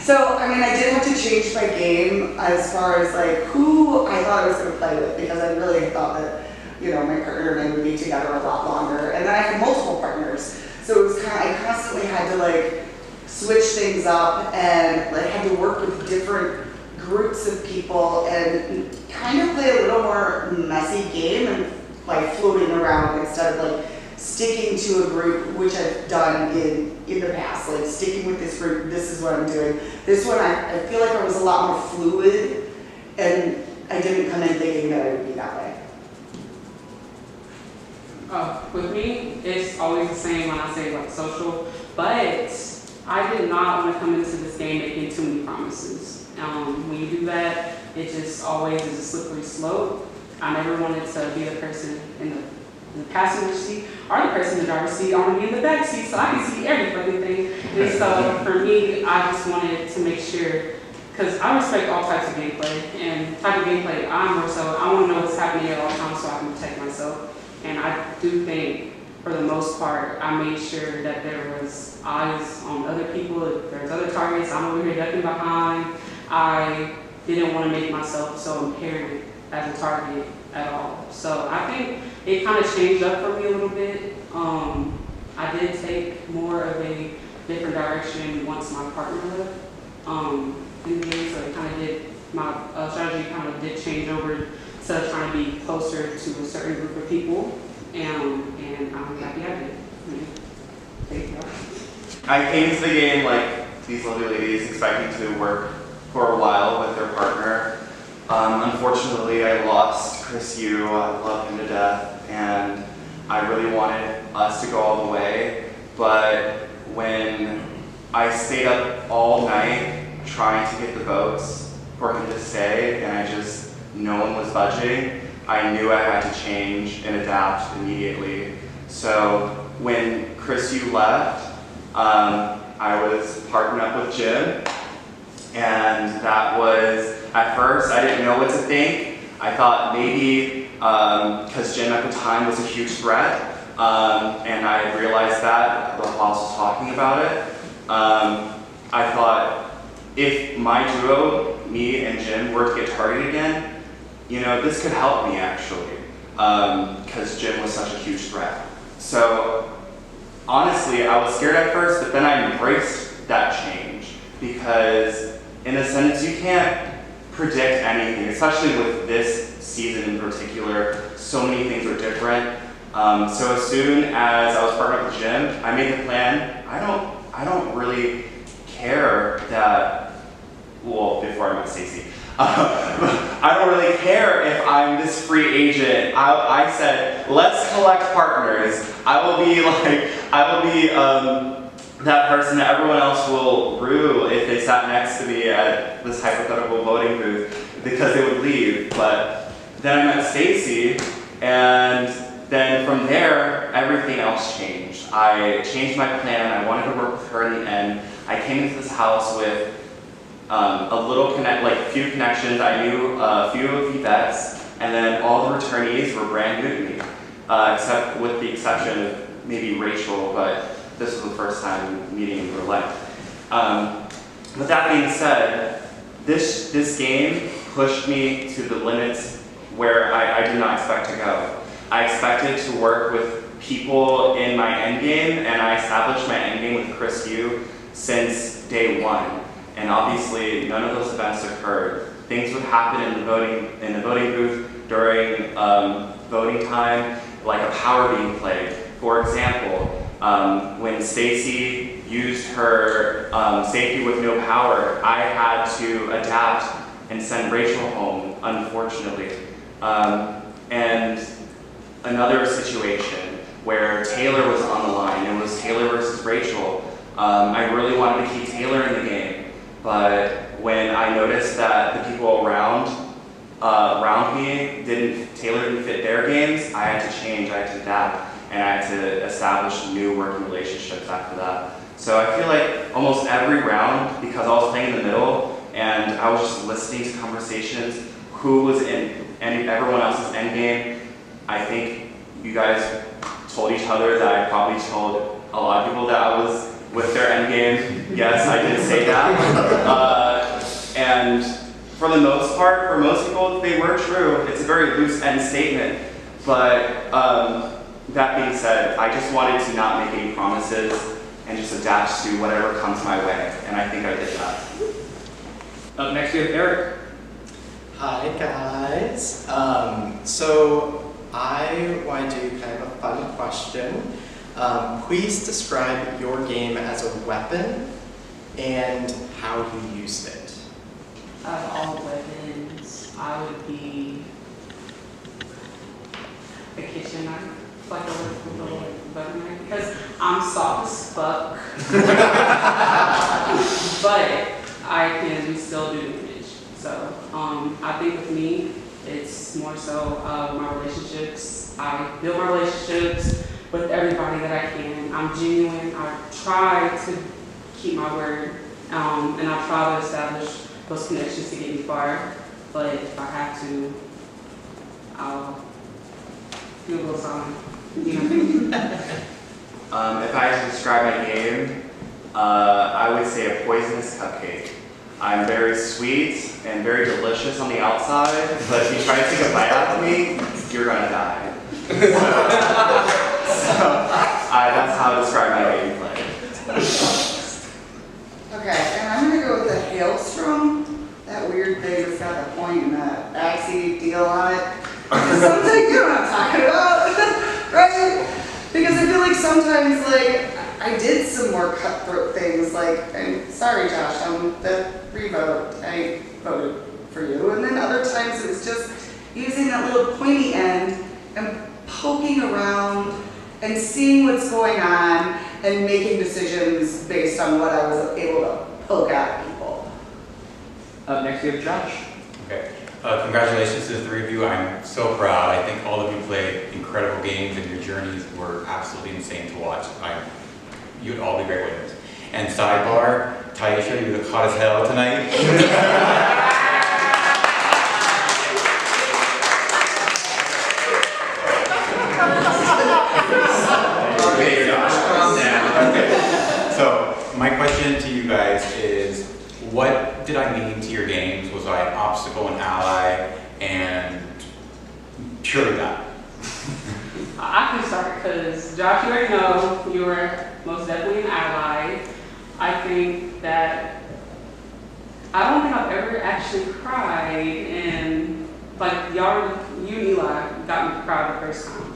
So So, I mean, I did have to change my game as far as like who I thought I was going to play with, because I really thought that, you know, my partner and I would be together a lot longer. And then I had multiple partners. So it was I constantly had to like switch things up and like had to work with different groups of people and kind of play a little more messy game and like floating around instead of like sticking to a group, which I've done in the past, like sticking with this group, this is what I'm doing. This one, I feel like I was a lot more fluid, and I didn't come in thinking that I would be that way. With me, it's always the same when I say like social, but I did not want to come into this game making too many promises. When you do that, it just always is a slippery slope. I never wanted to be the person in the passenger seat or the person in the driver's seat. I want to be in the back seat so I can see every fucking thing. And so for me, I just wanted to make sure, because I respect all types of gameplay, and type of gameplay I'm more so, I want to know what's happening at all times so I can protect myself. And I do think, for the most part, I made sure that there was eyes on other people. If there's other targets, I'm over here ducking behind. I didn't want to make myself so impaired as a target at all. So I think it kind of changed up for me a little bit. I did take more of a different direction once my partner left in the game, so it kind of did, my strategy kind of did change over to trying to be closer to a certain group of people, and I'm happy I did. Thank you. I came into the game like these lovely ladies expecting to work for a while with their partner. Unfortunately, I lost Chris Yu. I love him to death, and I really wanted us to go all the way. But when I stayed up all night trying to get the votes for him to stay, and no one was budging, I knew I had to change and adapt immediately. So when Chris Yu left, I was partnered up with Jim, and that was, at first, I didn't know what to think. I thought maybe, because Jim at the time was a huge threat, and I had realized that while I was talking about it, I thought if my duo, me and Jim, were to get targeted again, you know, this could help me actually, because Jim was such a huge threat. So honestly, I was scared at first, but then I embraced that change, because in Ascendance, you can't predict anything, especially with this season in particular. So many things are different. So as soon as I was partnered with Jim, I made the plan. I don't really care that, well, before I met Stacey, I don't really care if I'm this free agent. I said, let's collect partners. I will be that person that everyone else will rue if they sat next to me at this hypothetical voting booth, because they would leave. But then I met Stacey, and then from there, everything else changed. I changed my plan. I wanted to work with her in the end. I came into this house with few connections. I knew a few of the vets, and then all the returnees were brand new to me, except with the exception of maybe Rachel, but this was the first time meeting in real life. With that being said, this game pushed me to the limits where I did not expect to go. I expected to work with people in my endgame, and I established my endgame with Chris Yu since day one. And obviously, none of those events occurred. Things would happen in the voting booth during voting time, like a power being played. For example, when Stacey used her safety with no power, I had to adapt and send Rachel home, unfortunately. And another situation where Taylor was on the line, it was Taylor versus Rachel. I really wanted to keep Taylor in the game, but when I noticed that the people around me Taylor didn't fit their games, I had to change, I had to adapt, and I had to establish new working relationships after that. So I feel like almost every round, because I was playing in the middle, and I was just listening to conversations, who was in everyone else's endgame. I think you guys told each other that I probably told a lot of people that I was with their endgame. Yes, I did say that. And for the most part, for most people, they were true. It's a very loose end statement. But that being said, I just wanted to not make any promises and just adapt to whatever comes my way. And I think I did that. Up next, we have Eric. Hi guys. So I want to do kind of a fun question. Please describe your game as a weapon and how you used it. Out of all weapons, I would be a kitchen knife, like a little butter knife, because I'm soft as fuck. But I can still do damage. So I think with me, it's more so my relationships. I build my relationships with everybody that I can. I'm genuine. I try to keep my word, and I try to establish those connections to get me far. But if I have to, I'll do a little something. You know? If I had to describe my game, I would say a poisonous cupcake. I'm very sweet and very delicious on the outside, but if you try to take a bite out of me, you're gonna die. That's how I describe my gameplay. Okay, and I'm gonna go with the hailstorm. That weird thing that's got the point and that axie deal on it. Something you know what I'm talking about, right? Because I feel like sometimes, like, I did some more cutthroat things, like, and sorry Josh, the revote, I voted for you. And then other times it was just using that little pointy end and poking around and seeing what's going on and making decisions based on what I was able to poke at people. Up next, we have Josh. Okay. Congratulations to the three of you. I'm so proud. I think all of you played incredible games and your journeys were absolutely insane to watch. You'd all be great winners. And sidebar, Taisha, you look hot as hell tonight. Okay, Josh, calm down. Okay. So, my question to you guys is, what did I mean to your games? Was I obstacle and ally and purely that? I can start because Josh, you already know you were most definitely an ally. I think that I don't think I've ever actually cried, and like y'all, you and Eli got me to cry the first time,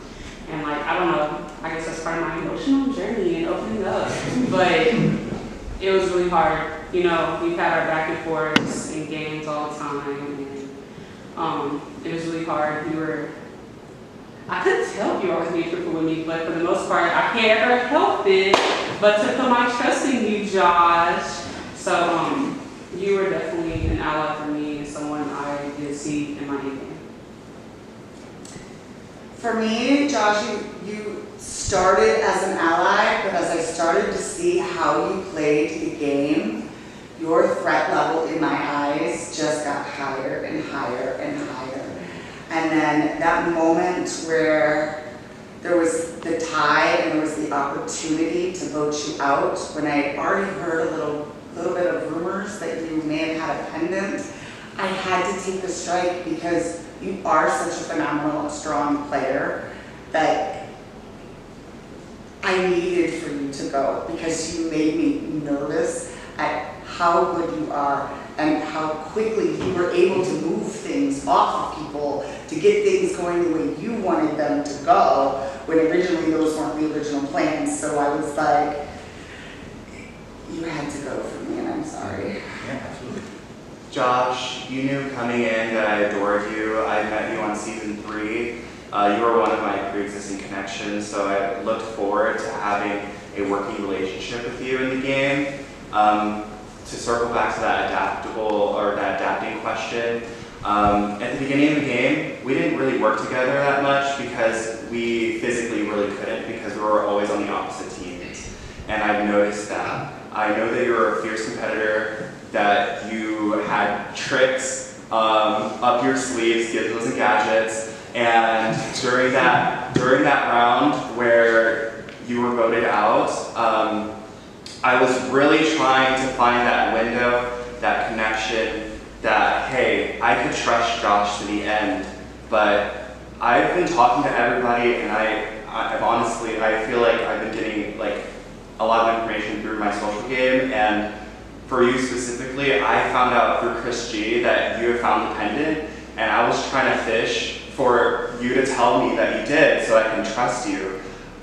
and like I don't know, I guess that's part of my emotional journey and opening up, but it was really hard. You know, we've had our back and forths in games all the time, and it was really hard. I could tell you always being truthful with me, but for the most part, I can't ever help it but to put my trust in you, Josh. So, you were definitely an ally for me and someone I did see in my game. For me, Josh, you started as an ally, but as I started to see how you played the game, your threat level in my eyes just got higher and higher and higher. And then that moment where there was the tie and there was the opportunity to vote you out, when I already heard a little bit of rumors that you may have had a pendant, I had to take the strike because you are such a phenomenal, strong player that I needed for you to go because you made me nervous at how good you are and how quickly you were able to move things off of people to get things going the way you wanted them to go, when originally those weren't the original plans. So I was like, you had to go for me, and I'm sorry. Yeah, absolutely. Josh, you knew coming in that I adored you. I met you on season 3. You were one of my pre-existing connections, so I looked forward to having a working relationship with you in the game. To circle back to that adapting question, at the beginning of the game, we didn't really work together that much because we physically really couldn't, because we were always on the opposite teams. And I've noticed that. I know that you're a fierce competitor, that you had tricks up your sleeves, gizmos and gadgets, and during that round where you were voted out, I was really trying to find that window, that connection, that, hey, I could trust Josh to the end, but I've been talking to everybody, and I've honestly, I feel like I've been getting like a lot of information through my social game, and for you specifically, I found out through Chris G that you have found the pendant, and I was trying to fish for you to tell me that you did so I can trust you,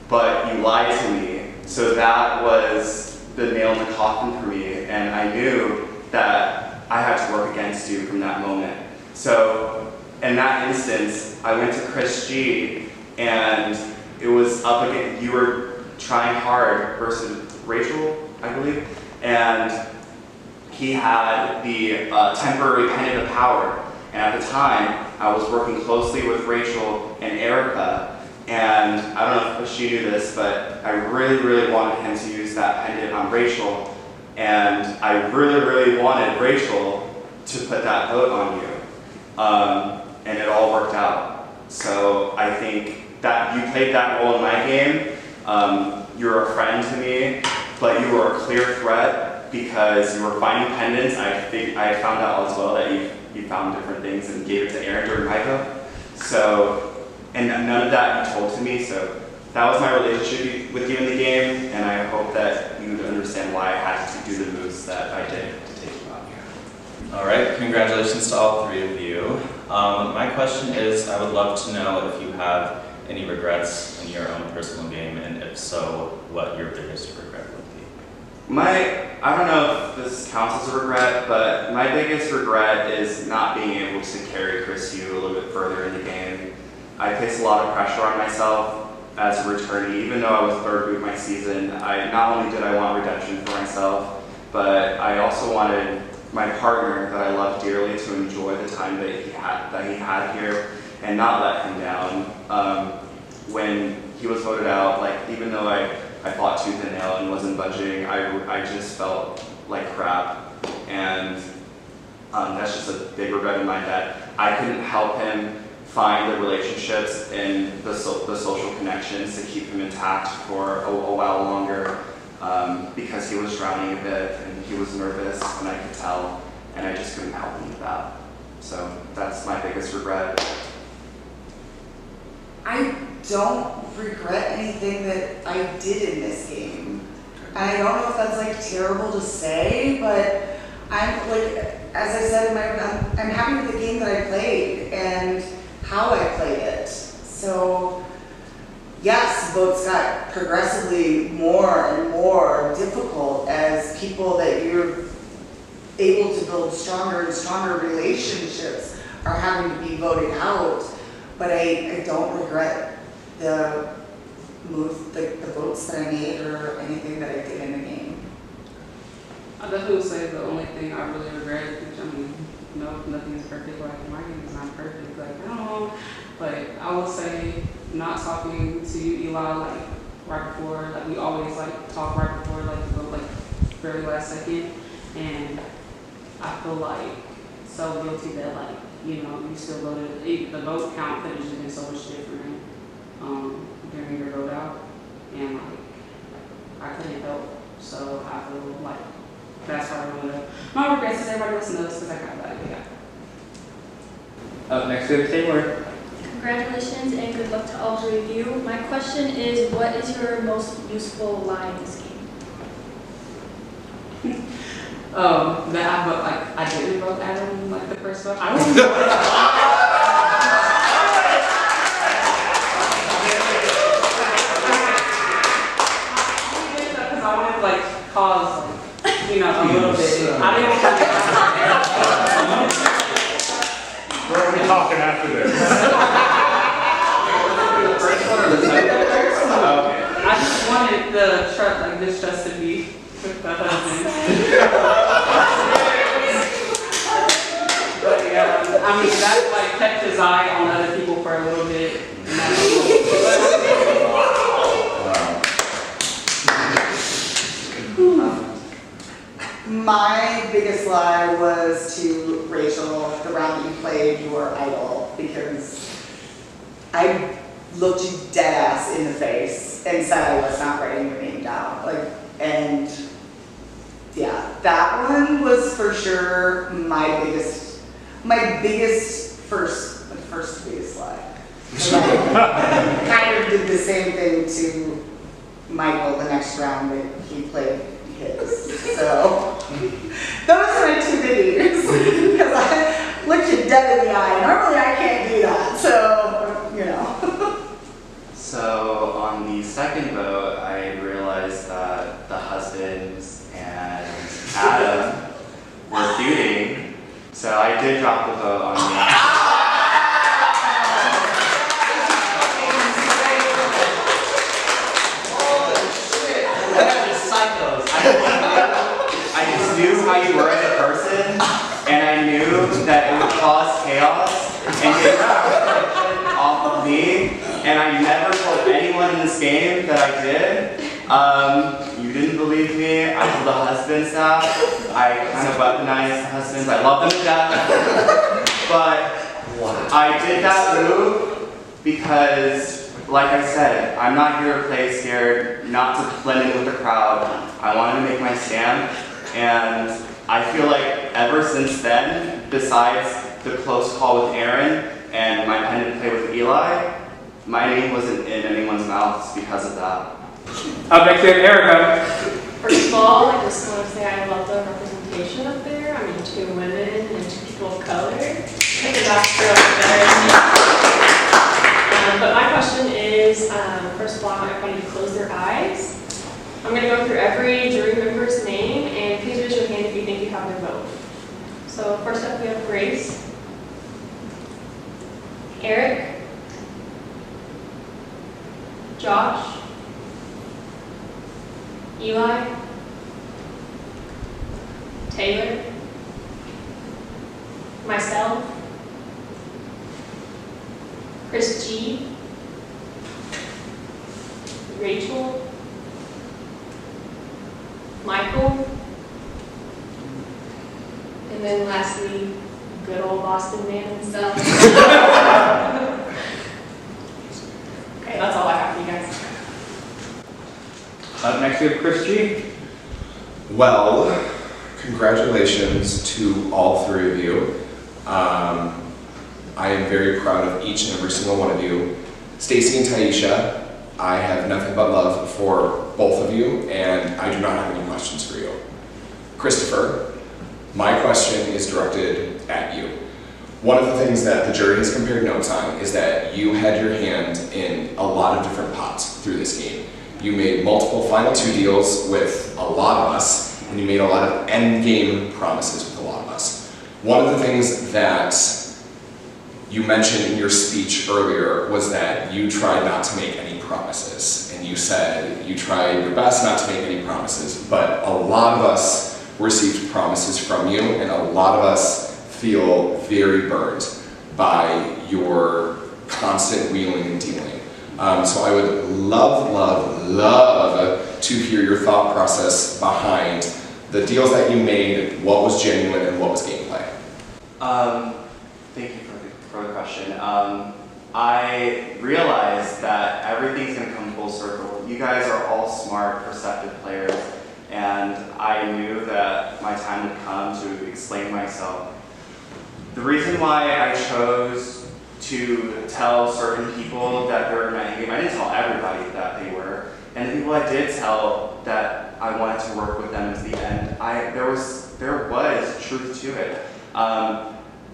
but you lied to me. So that was the nail in the coffin for me, and I knew that I had to work against you from that moment. So in that instance, I went to Chris G, and it was up against, you were trying hard versus Rachel, I believe, and he had the temporary pendant of power. And at the time, I was working closely with Rachel and Erica, and I don't know if she knew this, but I really, really wanted him to use that pendant on Rachel, and I really, really wanted Rachel to put that vote on you. And it all worked out. So I think that you played that role in my game. You're a friend to me, but you were a clear threat because you were finding pendants. I found out as well that you found different things and gave it to Aaron during my vote. So, and none of that you told to me, so that was my relationship with you in the game, and I hope that you would understand why I had to do the moves that I did to take you out here. All right, congratulations to all three of you. My question is, I would love to know if you have any regrets in your own personal game, and if so, what your biggest regret would be. I don't know if this counts as a regret, but my biggest regret is not being able to carry Chris Yu a little bit further in the game. I placed a lot of pressure on myself as a returnee, even though I was third boot my season. Not only did I want redemption for myself, but I also wanted my partner that I loved dearly to enjoy the time that he had here and not let him down. When he was voted out, like even though I fought tooth and nail and wasn't budging, I just felt like crap, and that's just a big regret of mine that I couldn't help him find the relationships and the social connections to keep him intact for a while longer, because he was drowning a bit and he was nervous, and I could tell, and I just couldn't help him with that. So that's my biggest regret. I don't regret anything that I did in this game. And I don't know if that's like terrible to say, but I'm like, as I said, I'm happy with the game that I played and how I played it. So yes, votes got progressively more and more difficult as people that you're able to build stronger and stronger relationships are having to be voted out. But I don't regret the votes that I made or anything that I did in the game. I definitely would say the only thing I really regret, which I mean, no, nothing is perfect, like my game is not perfect, like I don't know, but I would say not talking to you, Eli, like right before, like we always like talk right before like the vote, like very last second, and I feel like so guilty that like, you know, you still voted, the vote count could have just been so much different during your vote out, and like I couldn't help, so I feel like that's why I want to. My regrets is everybody listen to this because I got that. Yeah. Up next we have Taylor. Congratulations and good luck to all three of you. My question is, what is your most useful line in this game? That I vote, like I didn't vote Adam like the first vote. I wouldn't vote. Because I wanted to like cause like, you know, a little bit. I didn't want to. Where are we talking after this? I just wanted the trust, like this trust to be with the husband. But yeah, I mean that like kept his eye on other people for a little bit. My biggest lie was to Rachel, the round that you played, you were idle, because I looked you dead ass in the face and said I was not writing your name down. Like, and Yeah, that one was for sure my biggest first biggest lie. Kind of did the same thing to Michael the next round that he played his. So those are my two biggies because I looked you dead in the eye. Normally I can't do that, so you know. So on the second vote, I realized that the husbands and Adam were feuding, so I did drop the vote on me. I just knew how you were as a person, and I knew that it would cause chaos and get attention off of me, and I never told anyone in this game that I did. You didn't believe me. I told the husbands that. I kind of weaponized the husbands. I love them to death. But I did that move because, like I said, I'm not here to play scared, not to blend in with the crowd. I wanted to make my stand, and I feel like ever since then, besides the close call with Aaron and my pendant play with Eli, my name wasn't in anyone's mouths because of that. Up next we have Erica. First of all, I just want to say I love the representation up there. I mean, 2 women and 2 people of color. I think that's really good. But my question is, first of all, I want everybody to close their eyes. I'm going to go through every jury member's name, and please raise your hand if you think you have their vote. So first up we have Grace, Eric, Josh, Eli, Taylor, myself, Chris G, Rachel, Michael, and then lastly, good old Boston man himself. Okay, that's all I have for you guys. Up next we have Chris G. Well, congratulations to all 3 of you. I am very proud of each and every single one of you. Stacy and Taisha, I have nothing but love for both of you, and I do not have any questions for you. Christopher, my question is directed at you. One of the things that the jury has compared notes on is that you had your hand in a lot of different pots through this game. You made multiple Final 2 deals with a lot of us, and you made a lot of end game promises with a lot of us. One of the things that you mentioned in your speech earlier was that you tried not to make any promises, and you said you tried your best not to make any promises, but a lot of us received promises from you, and a lot of us feel very burned by your constant wheeling and dealing. So I would love to hear your thought process behind the deals that you made, what was genuine and what was gameplay. Thank you for the question. I realized that everything's going to come full circle. You guys are all smart, perceptive players, and I knew that my time would come to explain myself. The reason why I chose to tell certain people that they were in my endgame, I didn't tell everybody that they were, and the people I did tell that I wanted to work with them at the end, there was truth to it.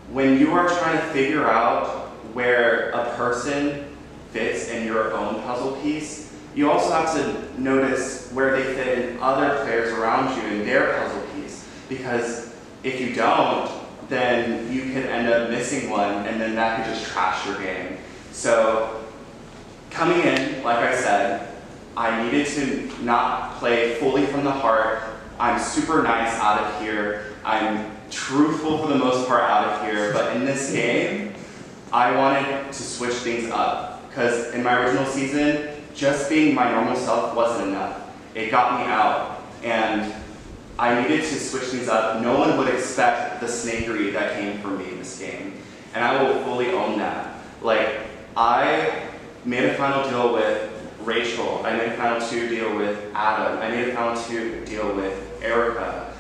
When you are trying to figure out where a person fits in your own puzzle piece, you also have to notice where they fit in other players around you in their puzzle piece. Because if you don't, then you could end up missing one, and then that could just trash your game. So coming in, like I said, I needed to not play fully from the heart. I'm super nice out of here. I'm truthful for the most part out of here, but in this game, I wanted to switch things up. Because in my original season, just being my normal self wasn't enough. It got me out, and I needed to switch things up. No one would expect the snakery that came from me in this game, and I will fully own that. Like, I made a final deal with Rachel. I made a final 2 deal with Adam. I made a final 2 deal with Erica.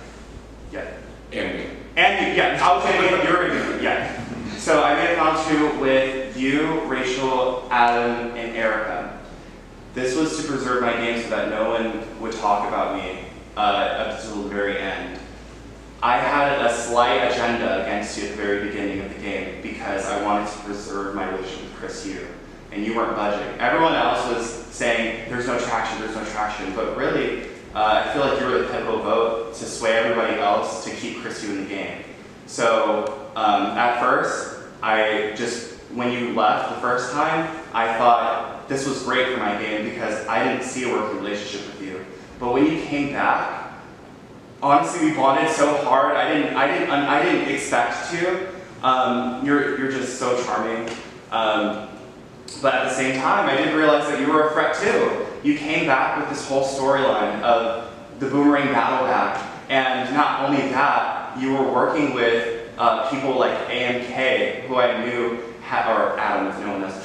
Yeah. And me. And you, yeah. I was saying you're gonna do it, yeah. So I made a final two with you, Rachel, Adam, and Erica. This was to preserve my game so that no one would talk about me up until the very end. I had a slight agenda against you at the very beginning of the game because I wanted to preserve my relationship with Chris Yu, and you weren't budging. Everyone else was saying, there's no traction, but really, I feel like you were the pivotal vote to sway everybody else to keep Chris Yu in the game. So at first, when you left the first time, I thought this was great for my game because I didn't see a working relationship with you. But when you came back, honestly, we bonded so hard. I didn't expect to. You're just so charming. But at the same time, I didn't realize that you were a threat too. You came back with this whole storyline of the boomerang battle back, and not only that, you were working with people like AMK, who I knew, or Adam, if no one knows.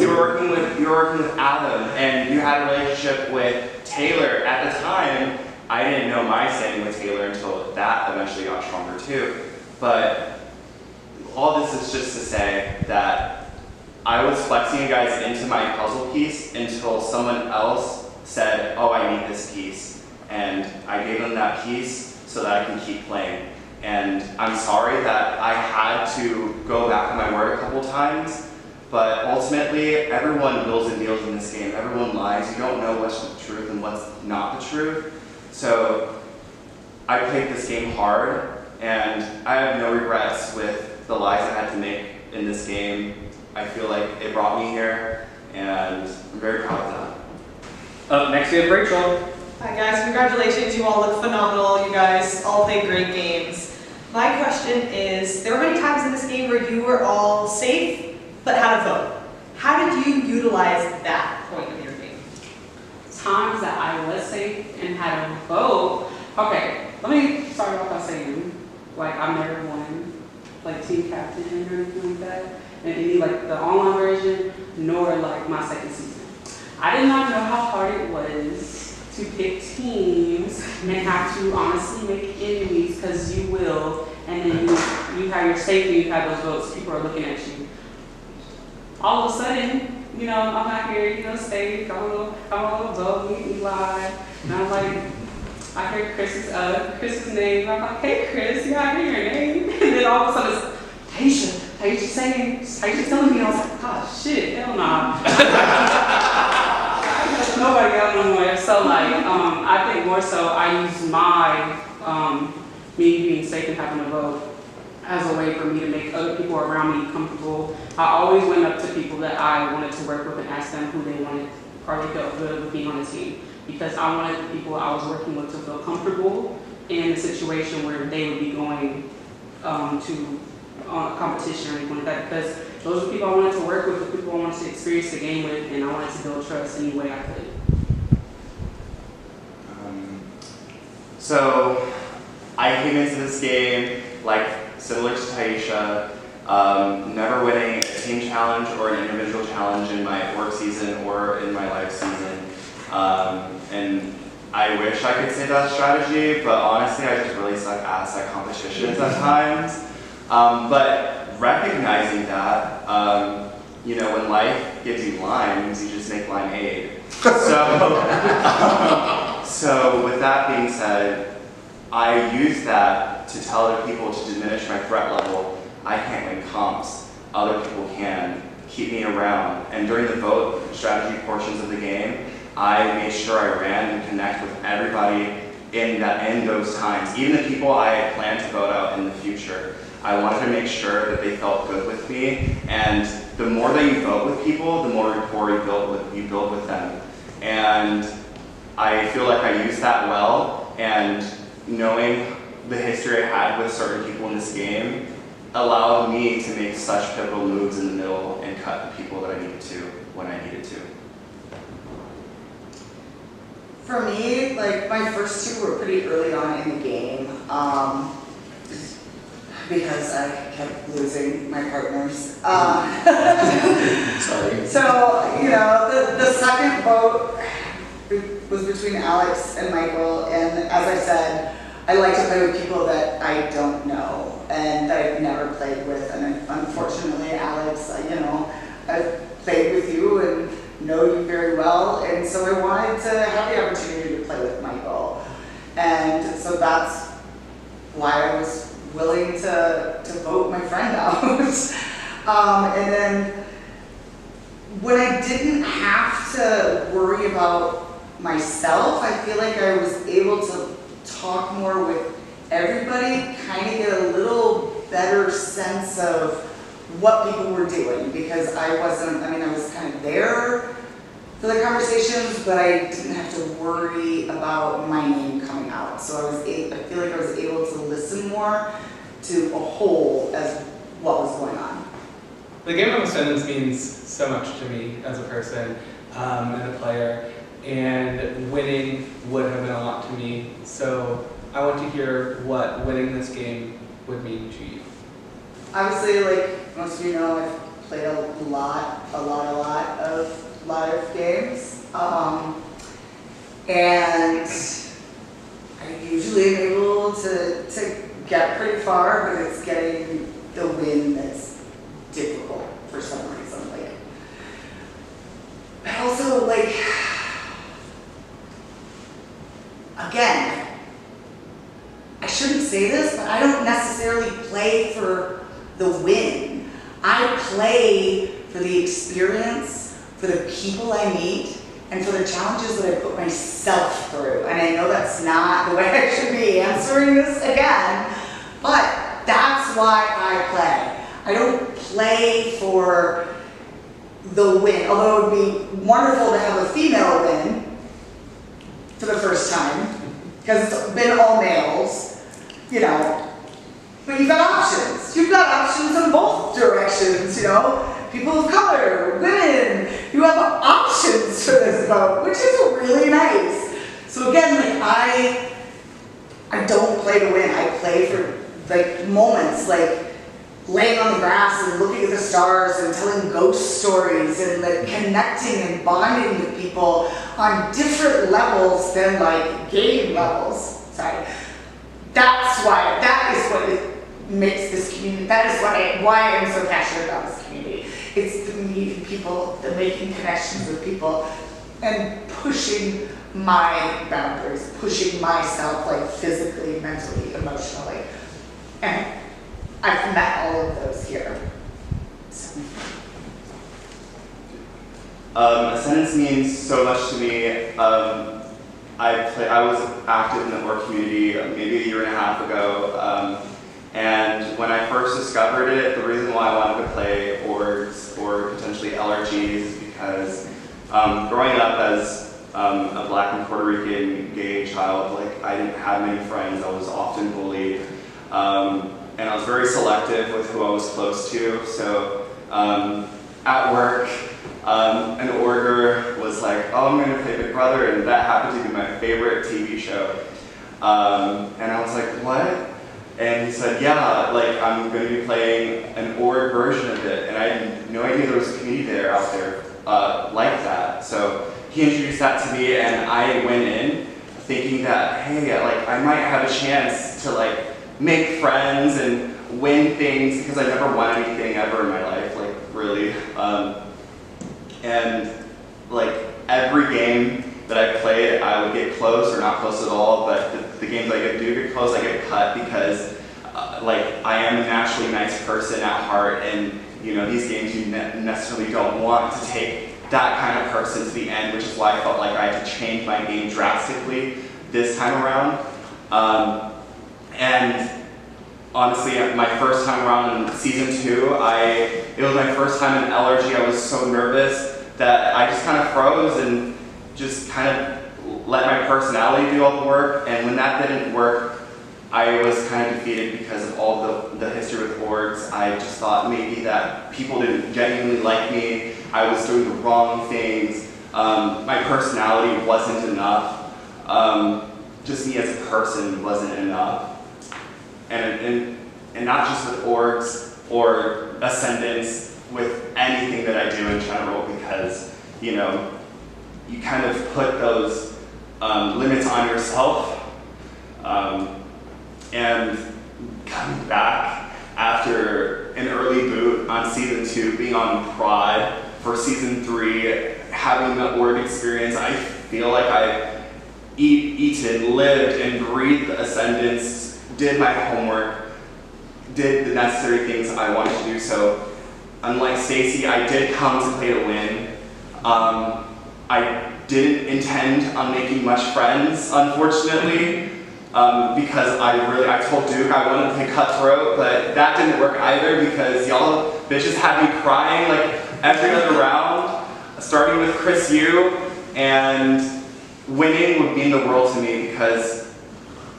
You were working with Adam, and you had a relationship with Taylor. At the time, I didn't know my standing with Taylor until that eventually got stronger too. But all this is just to say that I was flexing you guys into my puzzle piece until someone else said, oh, I need this piece. And I gave them that piece so that I can keep playing. And I'm sorry that I had to go back on my word a couple times, but ultimately, everyone wills and deals in this game. Everyone lies. You don't know what's the truth and what's not the truth. So I played this game hard, and I have no regrets with the lies I had to make in this game. I feel like it brought me here, and I'm very proud of that. Up next we have Rachel. Hi guys, congratulations, you all look phenomenal. You guys all played great games. My question is, there were many times in this game where you were all safe, but had a vote. How did you utilize that point of your game? Times that I was safe and had a vote. Okay, let me start off by saying, like, I've never won, like, team captain or anything like that, in any, like, the online version, nor, like, my second season. I did not know how hard it was to pick teams and have to honestly make enemies, because you will, and then you have your safety, you have those votes, people are looking at you. All of a sudden, you know, I'm out here, safe, I'm a little vote, meet me live, and I'm like, I hear Chris's name, and I'm like, hey Chris, you gotta hear your name, and then all of a sudden it's Taisha telling me, I was like, oh shit, hell nah. Nobody got no more. So like, I think more so I use my me being safe and having a vote as a way for me to make other people around me comfortable. I always went up to people that I wanted to work with and ask them who they wanted or they felt good with being on the team, because I wanted the people I was working with to feel comfortable in a situation where they would be going to competition or anything like that, because those are the people I wanted to work with, the people I wanted to experience the game with, and I wanted to build trust any way I could. So I came into this game like similar to Taisha, never winning a team challenge or an individual challenge in my work season or in my life season. And I wish I could say that strategy, but honestly I just really suck ass at competitions at times. But recognizing that, when life gives you limes, you just make limeade. So with that being said, I use that to tell other people to diminish my threat level. I can't win comps. Other people can. Keep me around. And during the vote strategy portions of the game, I made sure I ran and connect with everybody in those times, even the people I had planned to vote out in the future. I wanted to make sure that they felt good with me, and the more that you vote with people, the more rapport you build with them. And I feel like I used that well, and knowing the history I had with certain people in this game allowed me to make such pivotal moves in the middle and cut the people that I needed to when I needed to. For me, like, my first two were pretty early on in the game, because I kept losing my partners. Sorry. So, the second vote, was between Alex and Michael, and as I said, I like to play with people that I don't know and that I've never played with, and unfortunately, Alex, I've played with you and know you very well, and so I wanted to have the opportunity to play with Michael, and so that's why I was willing to vote my friend out. And then when I didn't have to worry about myself, I feel like I was able to talk more with everybody, kind of get a little better sense of what people were doing, because I was kind of there for the conversations, but I didn't have to worry about my name coming out. So I feel like I was able to listen more to a whole as what was going on. The game of Ascendance means so much to me as a person and a player, and winning would have been a lot to me. So I want to hear what winning this game would mean to you. Obviously, like most of you know, I've played a lot of live games, and I usually am able to get pretty far, but it's getting the win that's difficult for some reason. But also, again, I shouldn't say this, but I don't necessarily play for the win. I play for the experience, for the people I meet, and for the challenges that I put myself through. And I know that's not the way I should be answering this again, but that's why I play. I don't play for the win, although it would be wonderful to have a female win for the first time, because it's been all males, but you've got options. You've got options in both directions, people of color, women, you have options for this vote, which is really nice. So again, I don't play to win. I play for moments laying on the grass and looking at the stars and telling ghost stories and connecting and bonding with people on different levels than game levels. Sorry. That is what makes this community, that is why I'm so passionate about this community. It's the meeting people, the making connections with people, and pushing my boundaries, pushing myself physically, mentally, emotionally. And I've met all of those here. So. Ascendance means so much to me. I was active in the org community maybe a year and a half ago, and when I first discovered it, the reason why I wanted to play orgs or potentially LRGs is because growing up as a Black and Puerto Rican gay child, I didn't have many friends. I was often bullied, and I was very selective with who I was close to. So at work, an orger was like, "Oh, I'm going to play Big Brother," and that happened to be my favorite TV show. And I was like, "What?" And he said, "Yeah, I'm going to be playing an org version of it," and I had no idea there was a community out there like that. So he introduced that to me, and I went in thinking that, hey, I might have a chance to make friends and win things, because I never won anything ever in my life, really. And every game that I played, I would get close or not close at all, but the games I do get close, I get cut because I am a naturally nice person at heart, and these games you necessarily don't want to take that kind of person to the end, which is why I felt like I had to change my game drastically this time around. And honestly, my first time around in season 2, it was my first time in LRG. I was so nervous that I just kind of froze and just kind of let my personality do all the work. And when that didn't work, I was kind of defeated because of all the history with orgs. I just thought maybe that people didn't genuinely like me. I was doing the wrong things. My personality wasn't enough. Just me as a person wasn't enough. And not just with orgs or Ascendance, with anything that I do in general, because you kind of put those limits on yourself. And coming back after an early boot on season 2, being on prod for season 3, having the org experience, I feel like I eaten, lived, and breathed Ascendance, did my homework, did the necessary things I wanted to do. So, unlike Stacy, I did come to play to win. I didn't intend on making much friends, unfortunately, because I told Duke I wanted to play Cutthroat, but that didn't work either because y'all bitches had me crying like every other round, starting with Chris Yu, and winning would mean the world to me because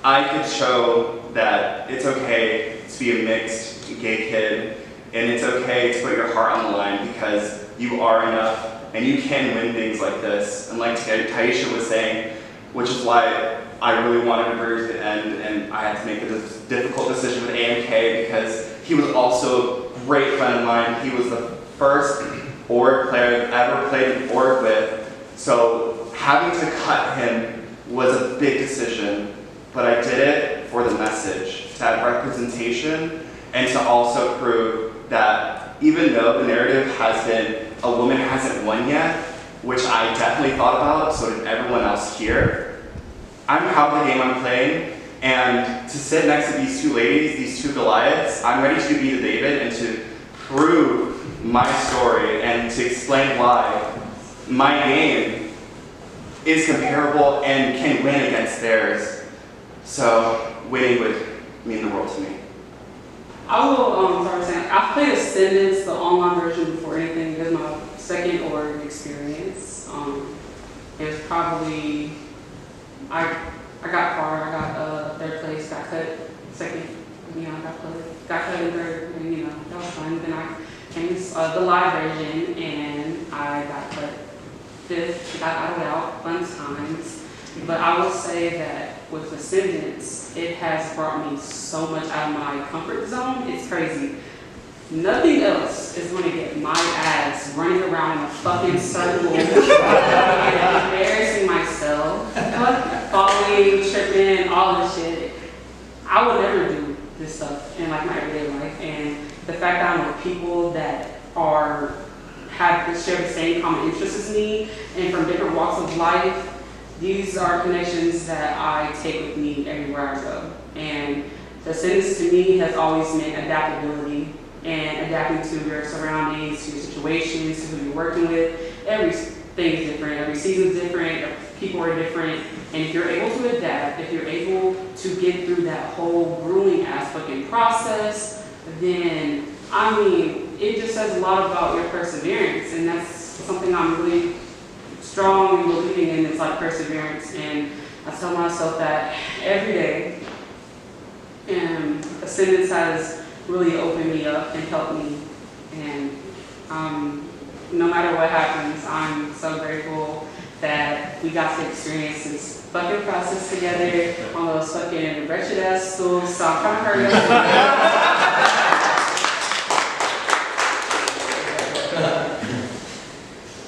I could show that it's okay to be a mixed gay kid, and it's okay to put your heart on the line because you are enough and you can win things like this. And like Taisha was saying, which is why I really wanted to bring to the end, and I had to make a difficult decision with AMK because he was also a great friend of mine. He was the first org player I've ever played an org with, so having to cut him was a big decision, but I did it for the message, to have representation, and to also prove that even though the narrative has been a woman hasn't won yet, which I definitely thought about, so did everyone else here, I'm proud of the game I'm playing, and to sit next to these two ladies, these two Goliaths, I'm ready to be the David and to prove my story and to explain why my game is comparable and can win against theirs. So winning would mean the world to me. I will start saying I've played Ascendance, the online version, before anything. It was my second org experience. It was probably I got far. I got third place. Got cut second. Got cut in third, and that was fun. Then I came the live version, and I got cut fifth. Got out fun times. But I will say that with Ascendance, it has brought me so much out of my comfort zone. It's crazy. Nothing else is going to get my ass running around in a fucking circle, embarrassing myself, falling, tripping, all of this shit. I would never do this stuff in like my everyday life. And the fact that I'm with people that share the same common interests as me and from different walks of life, these are connections that I take with me everywhere I go. And the Ascendance to me has always meant adaptability and adapting to your surroundings, to your situations, to who you're working with. Everything's different, every season's different, people are different. And if you're able to adapt, if you're able to get through that whole grueling ass fucking process, then it just says a lot about your perseverance. And that's something I'm really strong in believing in. It's like perseverance, and I tell myself that every day. And Ascendance has really opened me up and helped me, and no matter what happens, I'm so grateful that we got to experience this fucking process together on those fucking wretched ass stools. So I'm trying to hurry up.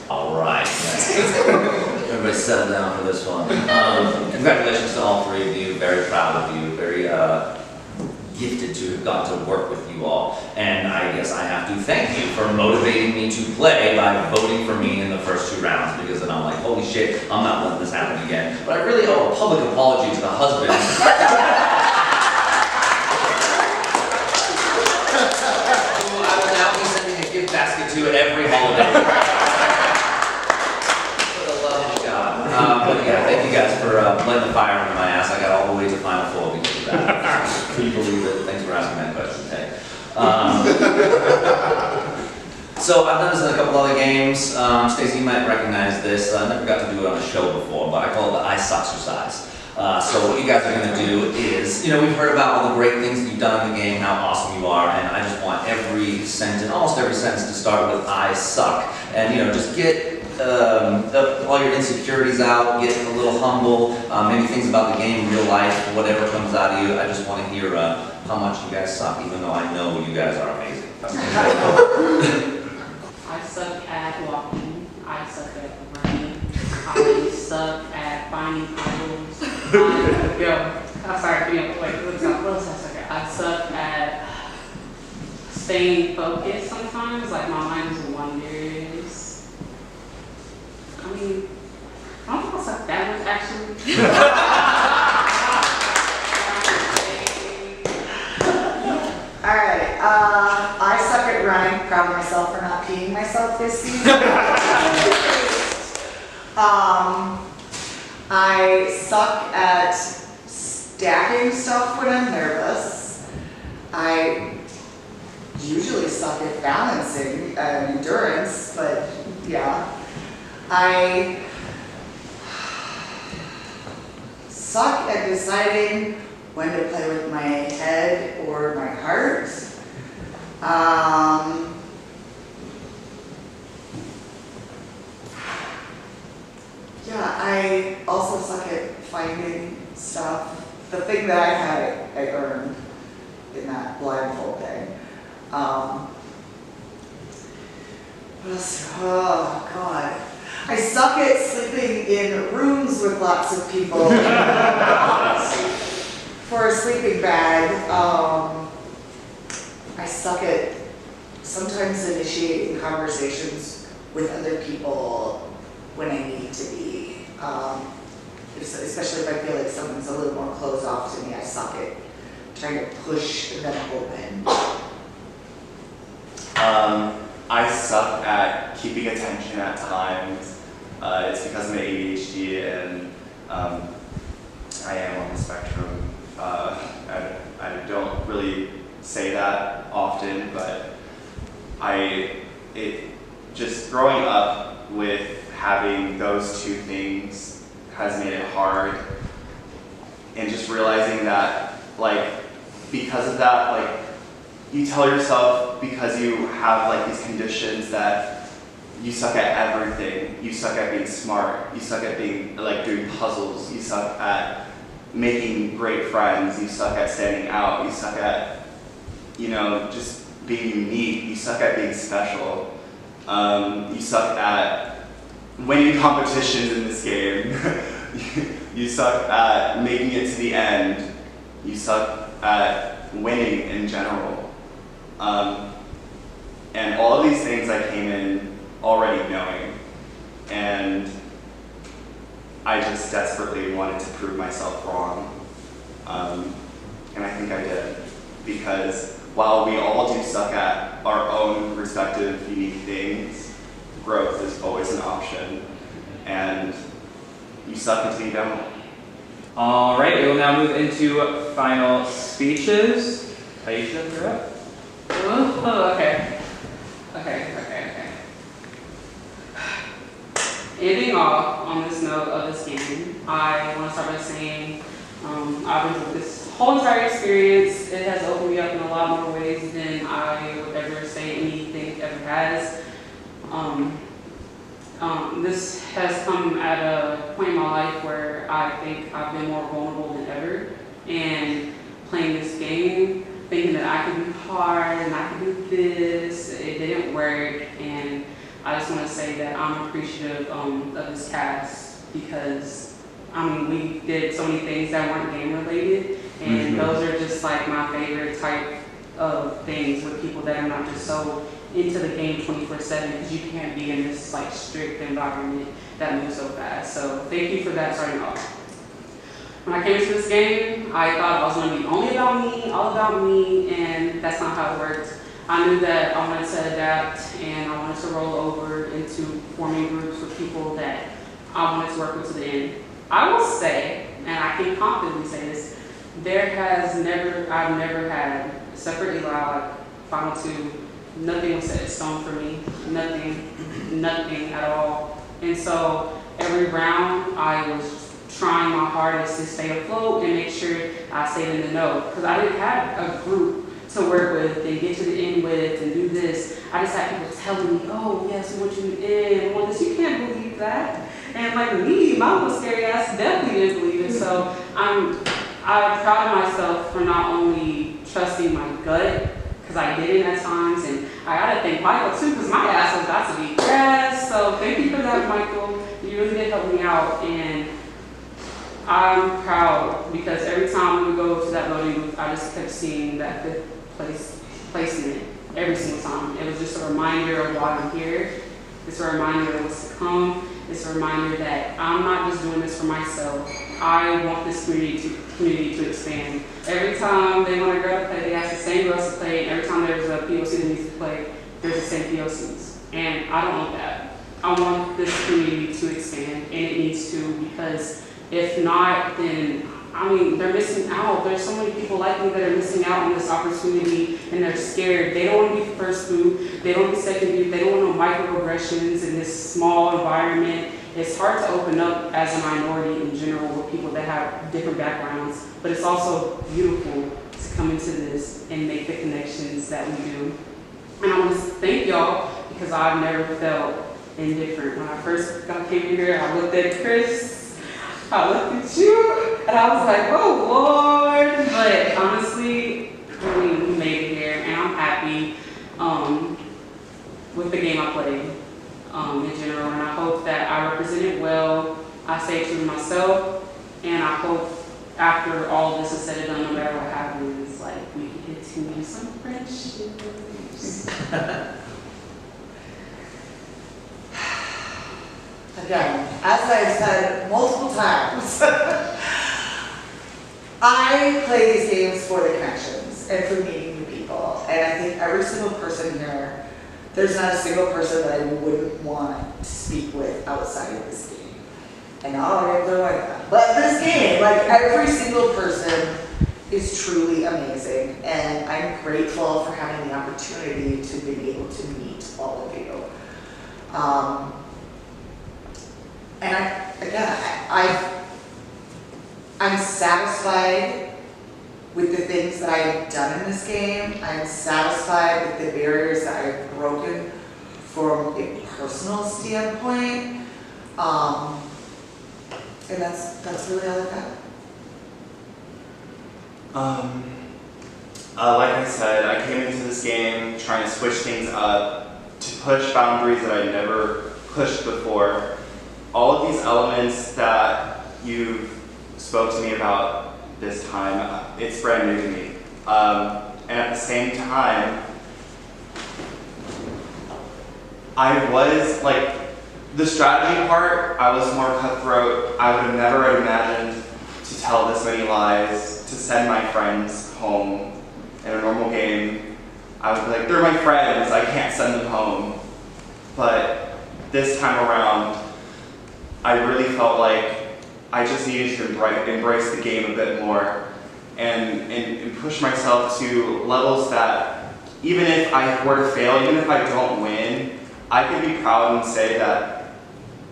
All right. Everybody settle down for this one. Congratulations to all three of you. Very proud of you. Very gifted to have gotten to work with you all. And I guess I have to thank you for motivating me to play by voting for me in the first 2 rounds, because then I'm like, holy shit, I'm not letting this happen again. But I really owe a public apology to the husband. Who I will now be sending a gift basket to every holiday. But yeah, thank you guys for lighting the fire under my ass. I got all the way to Final Four because of that. Can you believe it? Thanks for asking that question. Hey. So I've done this in a couple other games. Stacey, you might recognize this. I never got to do it on a show before, but I call it the ice exercise. So what you guys are going to do is, we've heard about all the great things that you've done in the game, how awesome you are, and I just want every sentence, almost every sentence, to start with "I suck," and just get all your insecurities out, get a little humble, maybe things about the game, real life, whatever comes out of you. I just want to hear how much you guys suck, even though I know you guys are amazing. I suck at walking. I suck at running. I suck at finding finding idols. I'm sorry, what else I suck at? I suck at staying focused sometimes, like my mind just wanders. I mean, I don't think I suck that much actually. Alright, I suck at running. Proud of myself for not peeing myself this season. I suck at stacking stuff when I'm nervous. I usually suck at balancing and endurance, but yeah. I suck at deciding when to play with my head or my heart. Yeah, I also suck at finding stuff. The thing that I had, I earned in that blindfold thing. What else? Oh, God. I suck at sleeping in rooms with lots of people. For a sleeping bag, I suck at sometimes initiating conversations with other people when I need to be. Especially if I feel like someone's a little more closed off to me, I suck at trying to push them open. I suck at keeping attention at times. It's because of my ADHD and I am on the spectrum. I don't really say that often, but just growing up with having those two things has made it hard, and just realizing that, like, because of that, like, you tell yourself because you have like these conditions that you suck at everything. You suck at being smart. You suck at being like doing puzzles. You suck at making great friends. You suck at standing out. You suck at, just being unique. You suck at being special. You suck at winning competitions in this game. You suck at making it to the end. You suck at winning in general. And all of these things I came in already knowing, and I just desperately wanted to prove myself wrong. And I think I did, because while we all do suck at our own respective unique things, growth is always an option, and you suck until you don't. All right, we will now move into final speeches. Aisha, you're up. Okay. Ending off on this note of this game, I want to start by saying I've enjoyed this whole entire experience. It has opened me up in a lot more ways than I would ever say anything ever has. This has come at a point in my life where I think I've been more vulnerable than ever. And playing this game, thinking that I could be hard and I could do this, it didn't work. And I just want to say that I'm appreciative of this cast, because we did so many things that weren't game related, and those are just like my favorite type of things with people that are not just so into the game 24/7, because you can't be in this like strict environment that moves so fast. So thank you for that starting off. When I came to this game, I thought it was going to be only about me, all about me, and that's not how it worked. I knew that I wanted to adapt and I wanted to roll over into forming groups with people that I wanted to work with to the end. I will say, and I can confidently say this, I've never had, except for Eli, like final two, nothing was set in stone for me. Nothing at all. And so every round I was trying my hardest to stay afloat and make sure I stayed in the know. Because I didn't have a group to work with and get to the end with and do this. I just had people telling me, oh yes, we want you in, we want this. You can't believe that. And like me, my little scary ass definitely didn't believe it. So I'm proud of myself for not only trusting my gut, because I did it at times, and I gotta thank Michael too, because my ass was about to be grass. So thank you for that, Michael. You really did help me out, and I'm proud because every time we would go to that voting booth, I just kept seeing that fifth placement every single time. It was just a reminder of why I'm here. It's a reminder of what's to come. It's a reminder that I'm not just doing this for myself. I want this community to expand. Every time they want a girl to play, they ask the same girls to play. And every time there's a POC that needs to play, there's the same POCs. And I don't want that. I want this community to expand, and it needs to, because if not, then, I mean, they're missing out. There's so many people like me that are missing out on this opportunity, and they're scared. They don't want to be first booth. They don't want to be second booth. They don't want no microaggressions in this small environment. It's hard to open up as a minority in general with people that have different backgrounds, but it's also beautiful to come into this and make the connections that we do. And I want to thank y'all because I've never felt indifferent. When I first came in here, I looked at Chris, I looked at you, and I was like, oh Lord. But honestly, we made it here, and I'm happy with the game I played in general. And I hope that I represented well. I stayed true to myself, and I hope after all this is said and done, no matter what happens, like we can continue some friendships. Again, as I've said multiple times, I play these games for the connections and for meeting new people. And I think every single person here, there's not a single person that I wouldn't want to speak with outside of this game. And not all games are like that. But this game, like every single person is truly amazing. And I'm grateful for having the opportunity to be able to meet all of you. And I'm satisfied with the things that I have done in this game. I'm satisfied with the barriers that I've broken from a personal standpoint. And that's really all I got. Like I said, I came into this game trying to switch things up, to push boundaries that I never pushed before. All of these elements that you spoke to me about this time, it's brand new to me. And at the same time, I was like, the strategy part, I was more cutthroat. I would have never imagined to tell this many lies, to send my friends home. In a normal game, I would be like, they're my friends, I can't send them home. But this time around, I really felt like I just needed to embrace the game a bit more and push myself to levels that even if I were to fail, even if I don't win, I could be proud and say that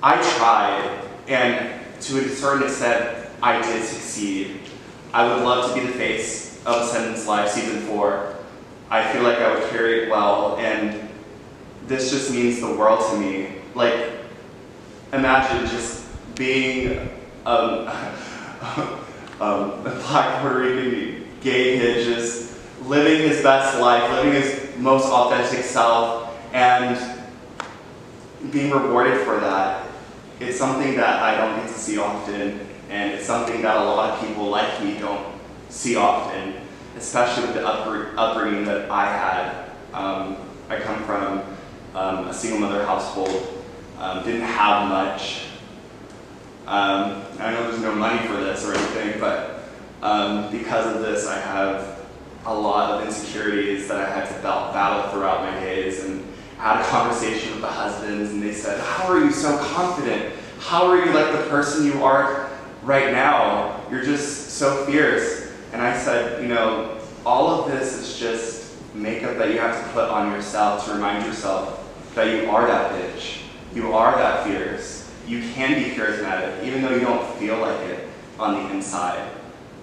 I tried, and to a certain extent, I did succeed. I would love to be the face of Ascendance Live Season 4. I feel like I would carry it well, and this just means the world to me. Like, imagine just being a Black Puerto Rican gay kid, just living his best life, living his most authentic self, and being rewarded for that. It's something that I don't get to see often, and it's something that a lot of people like me don't see often, especially with the upbringing that I had. I come from a single mother household, didn't have much. I know there's no money for this or anything, but because of this, I have a lot of insecurities that I had to battle throughout my days. And I had a conversation with the husbands, and they said, "How are you so confident? How are you like the person you are right now? You're just so fierce." And I said, you know, all of this is just makeup that you have to put on yourself to remind yourself that you are that bitch. You are that fierce. You can be charismatic, even though you don't feel like it on the inside.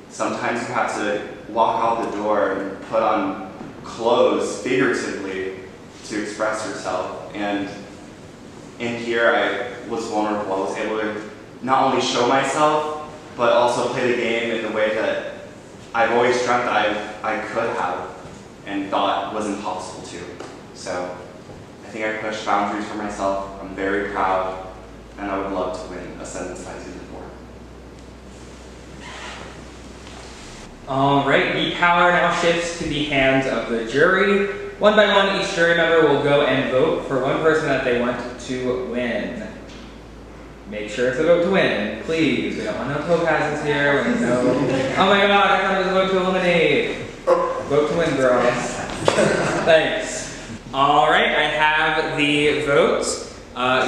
Sometimes you have to walk out the door and put on clothes, figuratively, to express yourself. And in here, I was vulnerable. I was able to not only show myself, but also play the game in the way that I've always dreamt that I could have and thought was impossible to. So I think I pushed boundaries for myself. I'm very proud, and I would love to win Ascendance by Season 4. All right, the power now shifts to the hands of the jury. One by one, each jury member will go and vote for one person that they want to win. Make sure it's a vote to win, please. We don't want no topazes here. No. Oh my god, I thought it was a vote to eliminate. Vote to win, girls. Thanks. All right, I have the votes.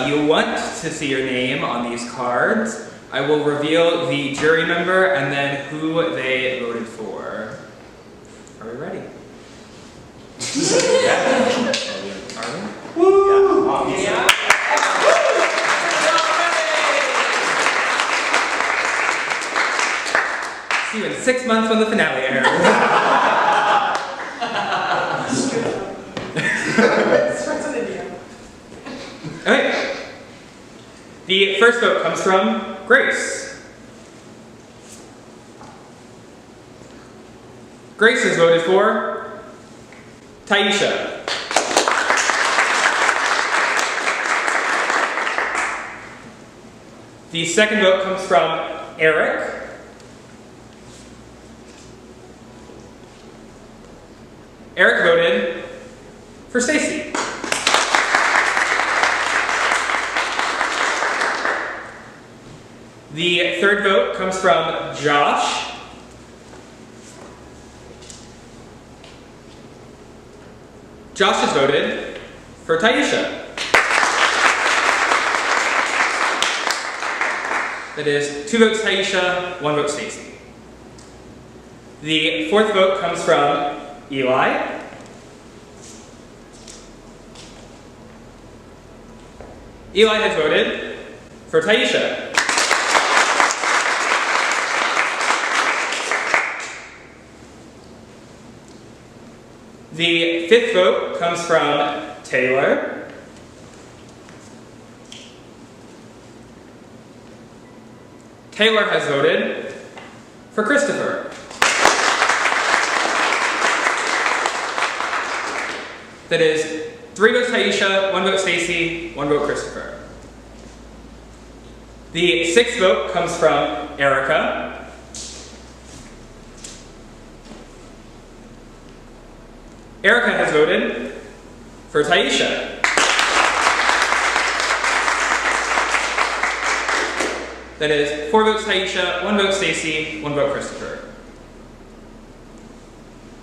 You want to see your name on these cards. I will reveal the jury member and then who they voted for. Are we ready? Yeah. Are we? Woo! Yeah. See you in 6 months when the finale airs. Okay. The first vote comes from Grace. Grace has voted for Taisha. The second vote comes from Eric. Eric voted for Stacy. The third vote comes from Josh. Josh has voted for Taisha. That is 2 votes Taisha, 1 vote Stacy. The fourth vote comes from Eli. Eli has voted for Taisha. The fifth vote comes from Taylor. Taylor has voted for Christopher. That is 3 votes Taisha, 1 vote Stacy, 1 vote Christopher. The sixth vote comes from Erica. Erica has voted for Taisha. That is 4 votes Taisha, 1 vote Stacy, 1 vote Christopher.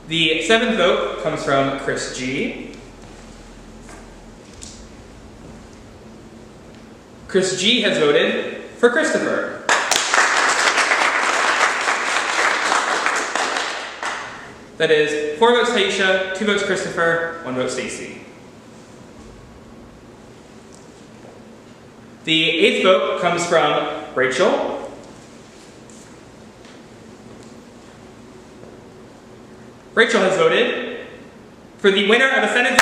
The seventh vote comes from Chris G. Chris G has voted for Christopher. That is 4 votes Taisha, 2 votes Christopher, 1 vote Stacy. The eighth vote comes from Rachel. Rachel has voted for the winner of Ascendance.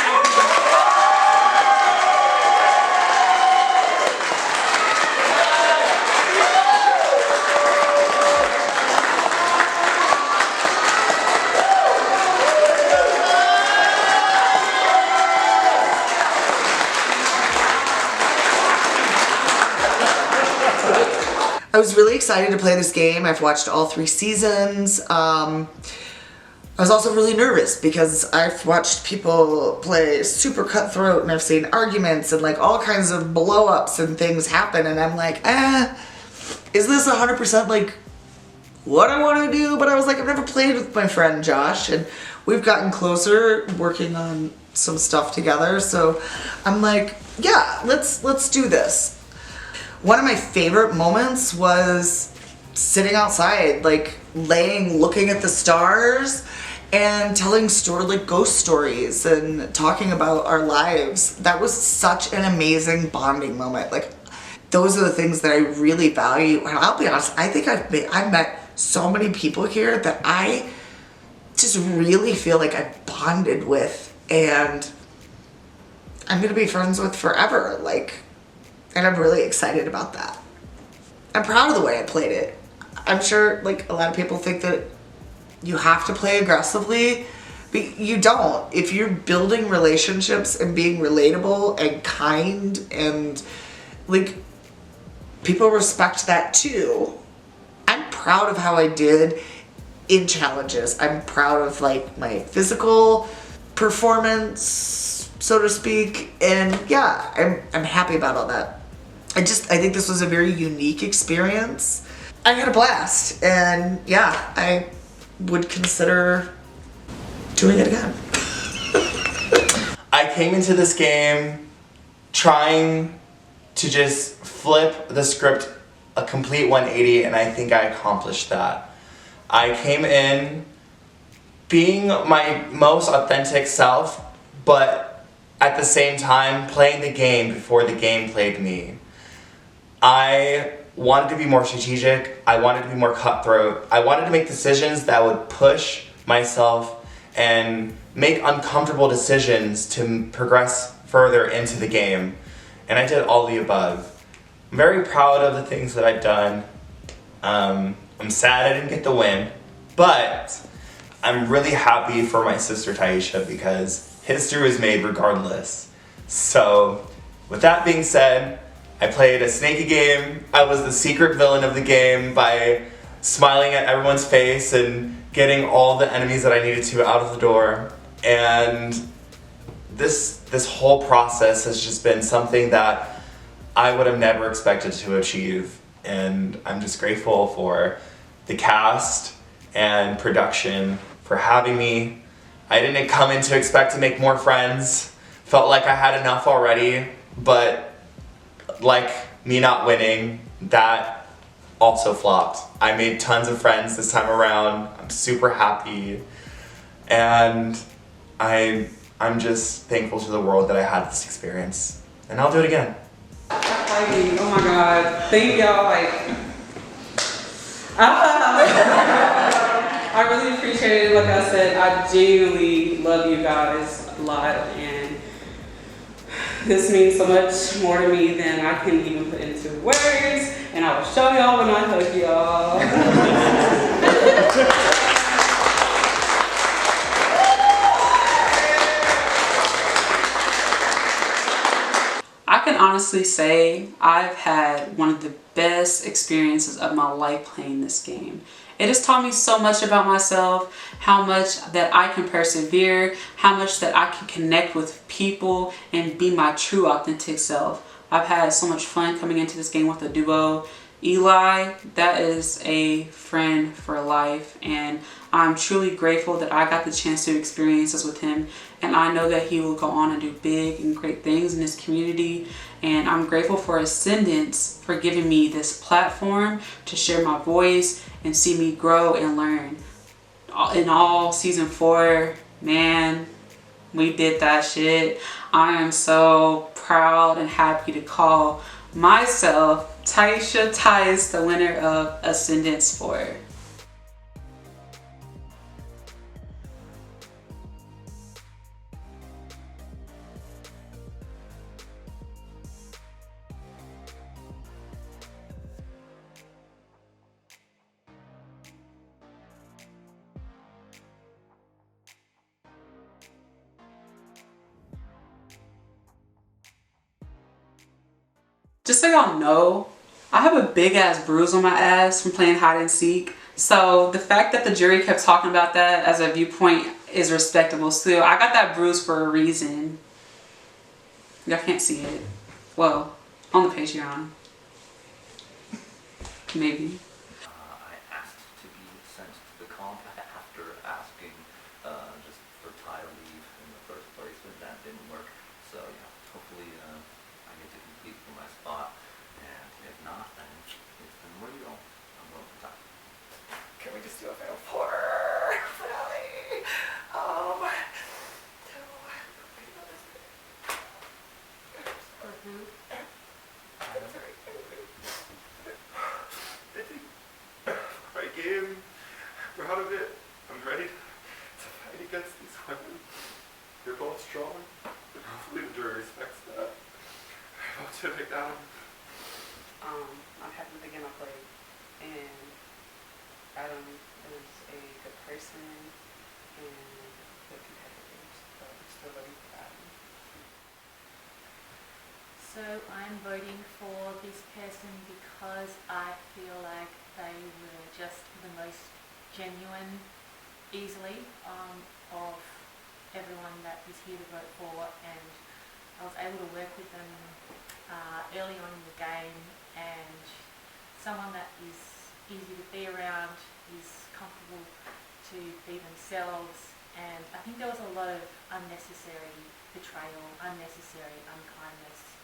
I was really excited to play this game. I've watched all 3 seasons. I was also really nervous because I've watched people play super cutthroat and I've seen arguments and like all kinds of blow-ups and things happen and I'm like, is this 100% like what I want to do? But I was like, I've never played with my friend Josh and we've gotten closer working on some stuff together. So I'm like, yeah, let's do this. One of my favorite moments was sitting outside, like looking at the stars and telling ghost stories and talking about our lives. That was such an amazing bonding moment. Like, those are the things that I really value. And I'll be honest, I think I've met so many people here that I just really feel like I bonded with and I'm gonna be friends with forever. And I'm really excited about that. I'm proud of the way I played it. I'm sure a lot of people think that you have to play aggressively, but you don't. If you're building relationships and being relatable and kind and people respect that too. I'm proud of how I did in challenges. I'm proud of like my physical performance, so to speak, and yeah, I'm happy about all that. I think this was a very unique experience. I had a blast, and yeah, I would consider doing it again. I came into this game trying to just flip the script a complete 180, and I think I accomplished that. I came in being my most authentic self, but at the same time playing the game before the game played me. I wanted to be more strategic, I wanted to be more cutthroat, I wanted to make decisions that would push myself and make uncomfortable decisions to progress further into the game. And I did all the above. I'm very proud of the things that I've done. I'm sad I didn't get the win, but I'm really happy for my sister Taisha because history was made regardless. So, with that being said, I played a snaky game. I was the secret villain of the game by smiling at everyone's face and getting all the enemies that I needed to out of the door. And this whole process has just been something that I would have never expected to achieve. And I'm just grateful for the cast and production for having me. I didn't come in to expect to make more friends. Felt like I had enough already, but like me not winning, that also flopped. I made tons of friends this time around. I'm super happy. And I'm just thankful to the world that I had this experience. And I'll do it again. Oh my God. Thank y'all. I really appreciate it. Like I said, I genuinely love you guys a lot. And this means so much more to me than I can even put into words. And I will show y'all when I hug y'all. I can honestly say I've had one of the best experiences of my life playing this game. It has taught me so much about myself, how much that I can persevere, how much that I can connect with people and be my true authentic self. I've had so much fun coming into this game with the duo. Eli, that is a friend for life, and I'm truly grateful that I got the chance to experience this with him, and I know that he will go on and do big and great things in his community. And I'm grateful for Ascendance for giving me this platform to share my voice and see me grow and learn. In all season 4, man, we did that shit. I am so proud and happy to call myself Taisha Tice, the winner of Ascendance 4. Just so y'all know, I have a big ass bruise on my ass from playing hide and seek. So the fact that the jury kept talking about that as a viewpoint is respectable still. I got that bruise for a reason. Y'all can't see it. Well, on the Patreon. Maybe. I asked to be sent to the comp after asking just for Ty to leave in the first place, but that didn't work. So yeah, hopefully I get to compete for my spot, and if not, then it's been real. I'm going for Ty. Can we just do a Final Four finale? Great game. Proud of it. I'm ready to fight against these women. They're both strong, and hopefully the jury respects that. I vote to pick down. I'm happy with the game I played, and Adam is a good person and good competitor, so I'm still voting for Adam. So I'm voting for this person because I feel like they were just the most genuine easily of everyone that is here to vote for, and I was able to work with them early on in the game, and someone that is easy to be around, is comfortable to be themselves, and I think there was a lot of unnecessary betrayal, unnecessary unkindness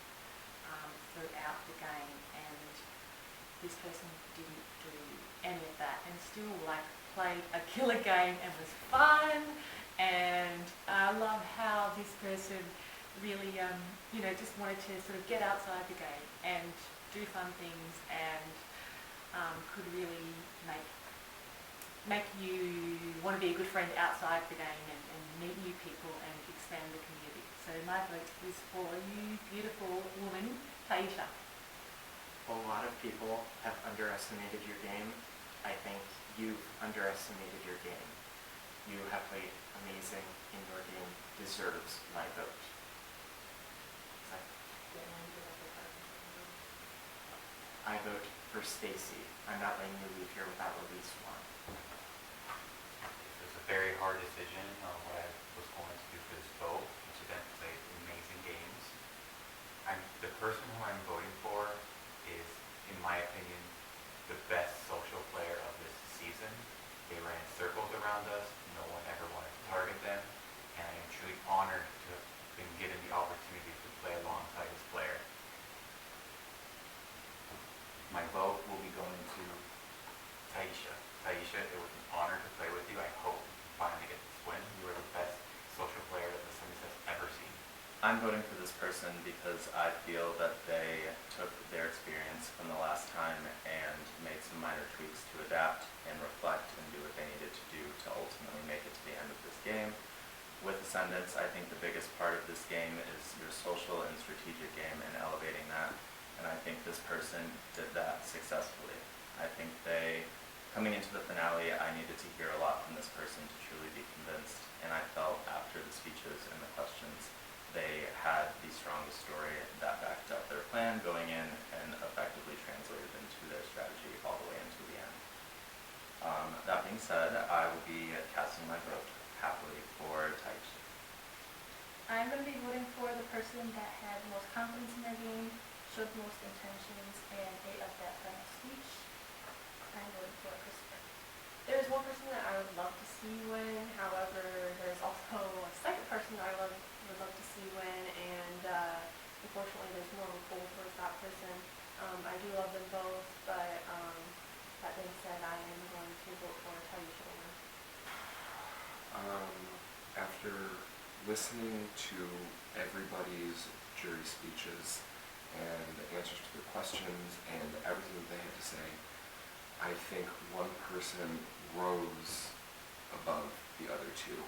throughout the game, and this person didn't do any of that and still played a killer game and was fun. And I love how this person really just wanted to sort of get outside the game and do fun things, and could really make you want to be a good friend outside the game and meet new people and expand the community. So my vote is for you, beautiful woman, Taisha. A lot of people have underestimated your game. I think you've underestimated your game. You have played amazing, and your game deserves my vote. I vote for Stacy. I'm not letting you leave here without at least one. It was a very hard decision on what I was going to do for this vote. Each of them played amazing games. The person who I'm voting for is, in my opinion, the best social player of this season. They ran circles around us. No one ever wanted to target them. And I am truly honored to have been given the opportunity to play alongside this player. My vote will be going to Taisha. Taisha, it was an honor to play with you. I hope you finally get this win. You are the best social player that the Ascendance has ever seen. I'm voting for this person because I feel that they took their experience from the last time and made some minor tweaks to adapt and reflect and do what they needed to do to ultimately make it to the end of this game. With Ascendance, I think the biggest part of this game is your social and strategic game and elevating that. And I think this person did that successfully. I think coming into the finale, I needed to hear a lot from this person to truly be convinced. And I felt after the speeches and the questions, they had the strongest story that backed up their plan going in and effectively translated into their strategy all the way into the end. That being said, I will be casting my vote happily for Taisha. I'm going to be voting for the person that had the most confidence in their game, showed the most intentions, and ate up that final speech. I'm voting for Christopher. There's one person that I would love to see win. However, there's also a second person that I would love to see win, and unfortunately, there's more of a pull towards that person. I do love them both, but that being said, I am going to vote for Taisha. After listening to everybody's jury speeches and the answers to the questions and everything that they had to say, I think one person rose above the other two.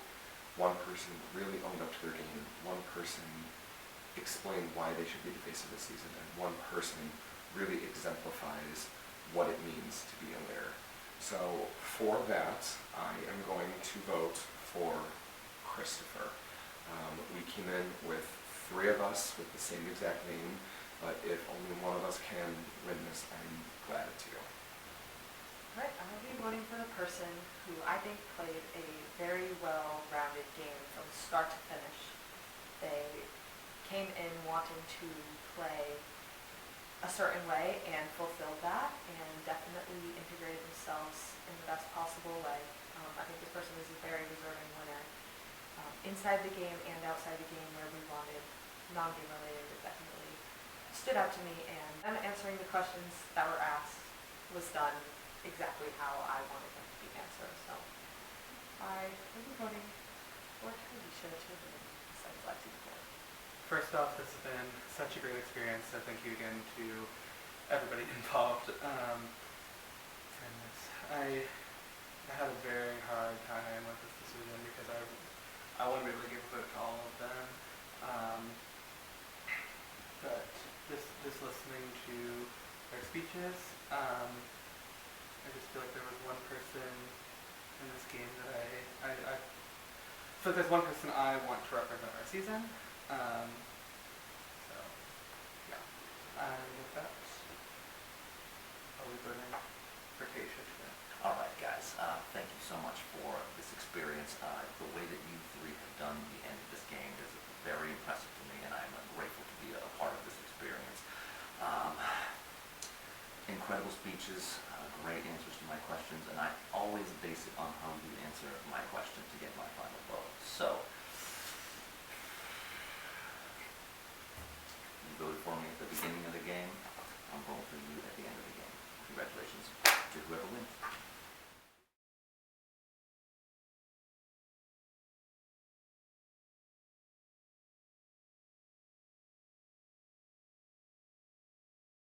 One person really owned up to their game. One person explained why they should be the face of the season, and one person really exemplifies what it means to be a winner. So for that, I am going to vote for Christopher. We came in with 3 of us with the same exact name, but if only one of us can win this, I'm glad it's you. Alright, I'm going to be voting for the person who I think played a very well-rounded game from start to finish. They came in wanting to play a certain way and fulfilled that, and definitely integrated themselves in the best possible way. I think this person is a very deserving winner. Inside the game and outside the game, where we wanted non-game related, it definitely stood out to me, and them answering the questions that were asked was done exactly how I wanted them to be answered. So I will be voting for Taisha to win Ascendance Live Season 4. First off, this has been such a great experience, so thank you again to everybody involved. Goodness, I had a very hard time with this decision because I want to be able to give a vote to all of them. But just listening to their speeches, I just feel like there was one person in this game that I feel like there's one person I want to represent our season. So, yeah. And with that, I'll be voting for Taisha today. All right, guys, thank you so much for this experience. The way that you three have done the end of this game is very impressive to me, and I'm grateful to be a part of this experience. Incredible speeches, great answers to my questions, and I always base it on how you answer my question to get my final vote. So, you voted for me at the beginning of the game, I'm voting for you at the end of the game. Congratulations.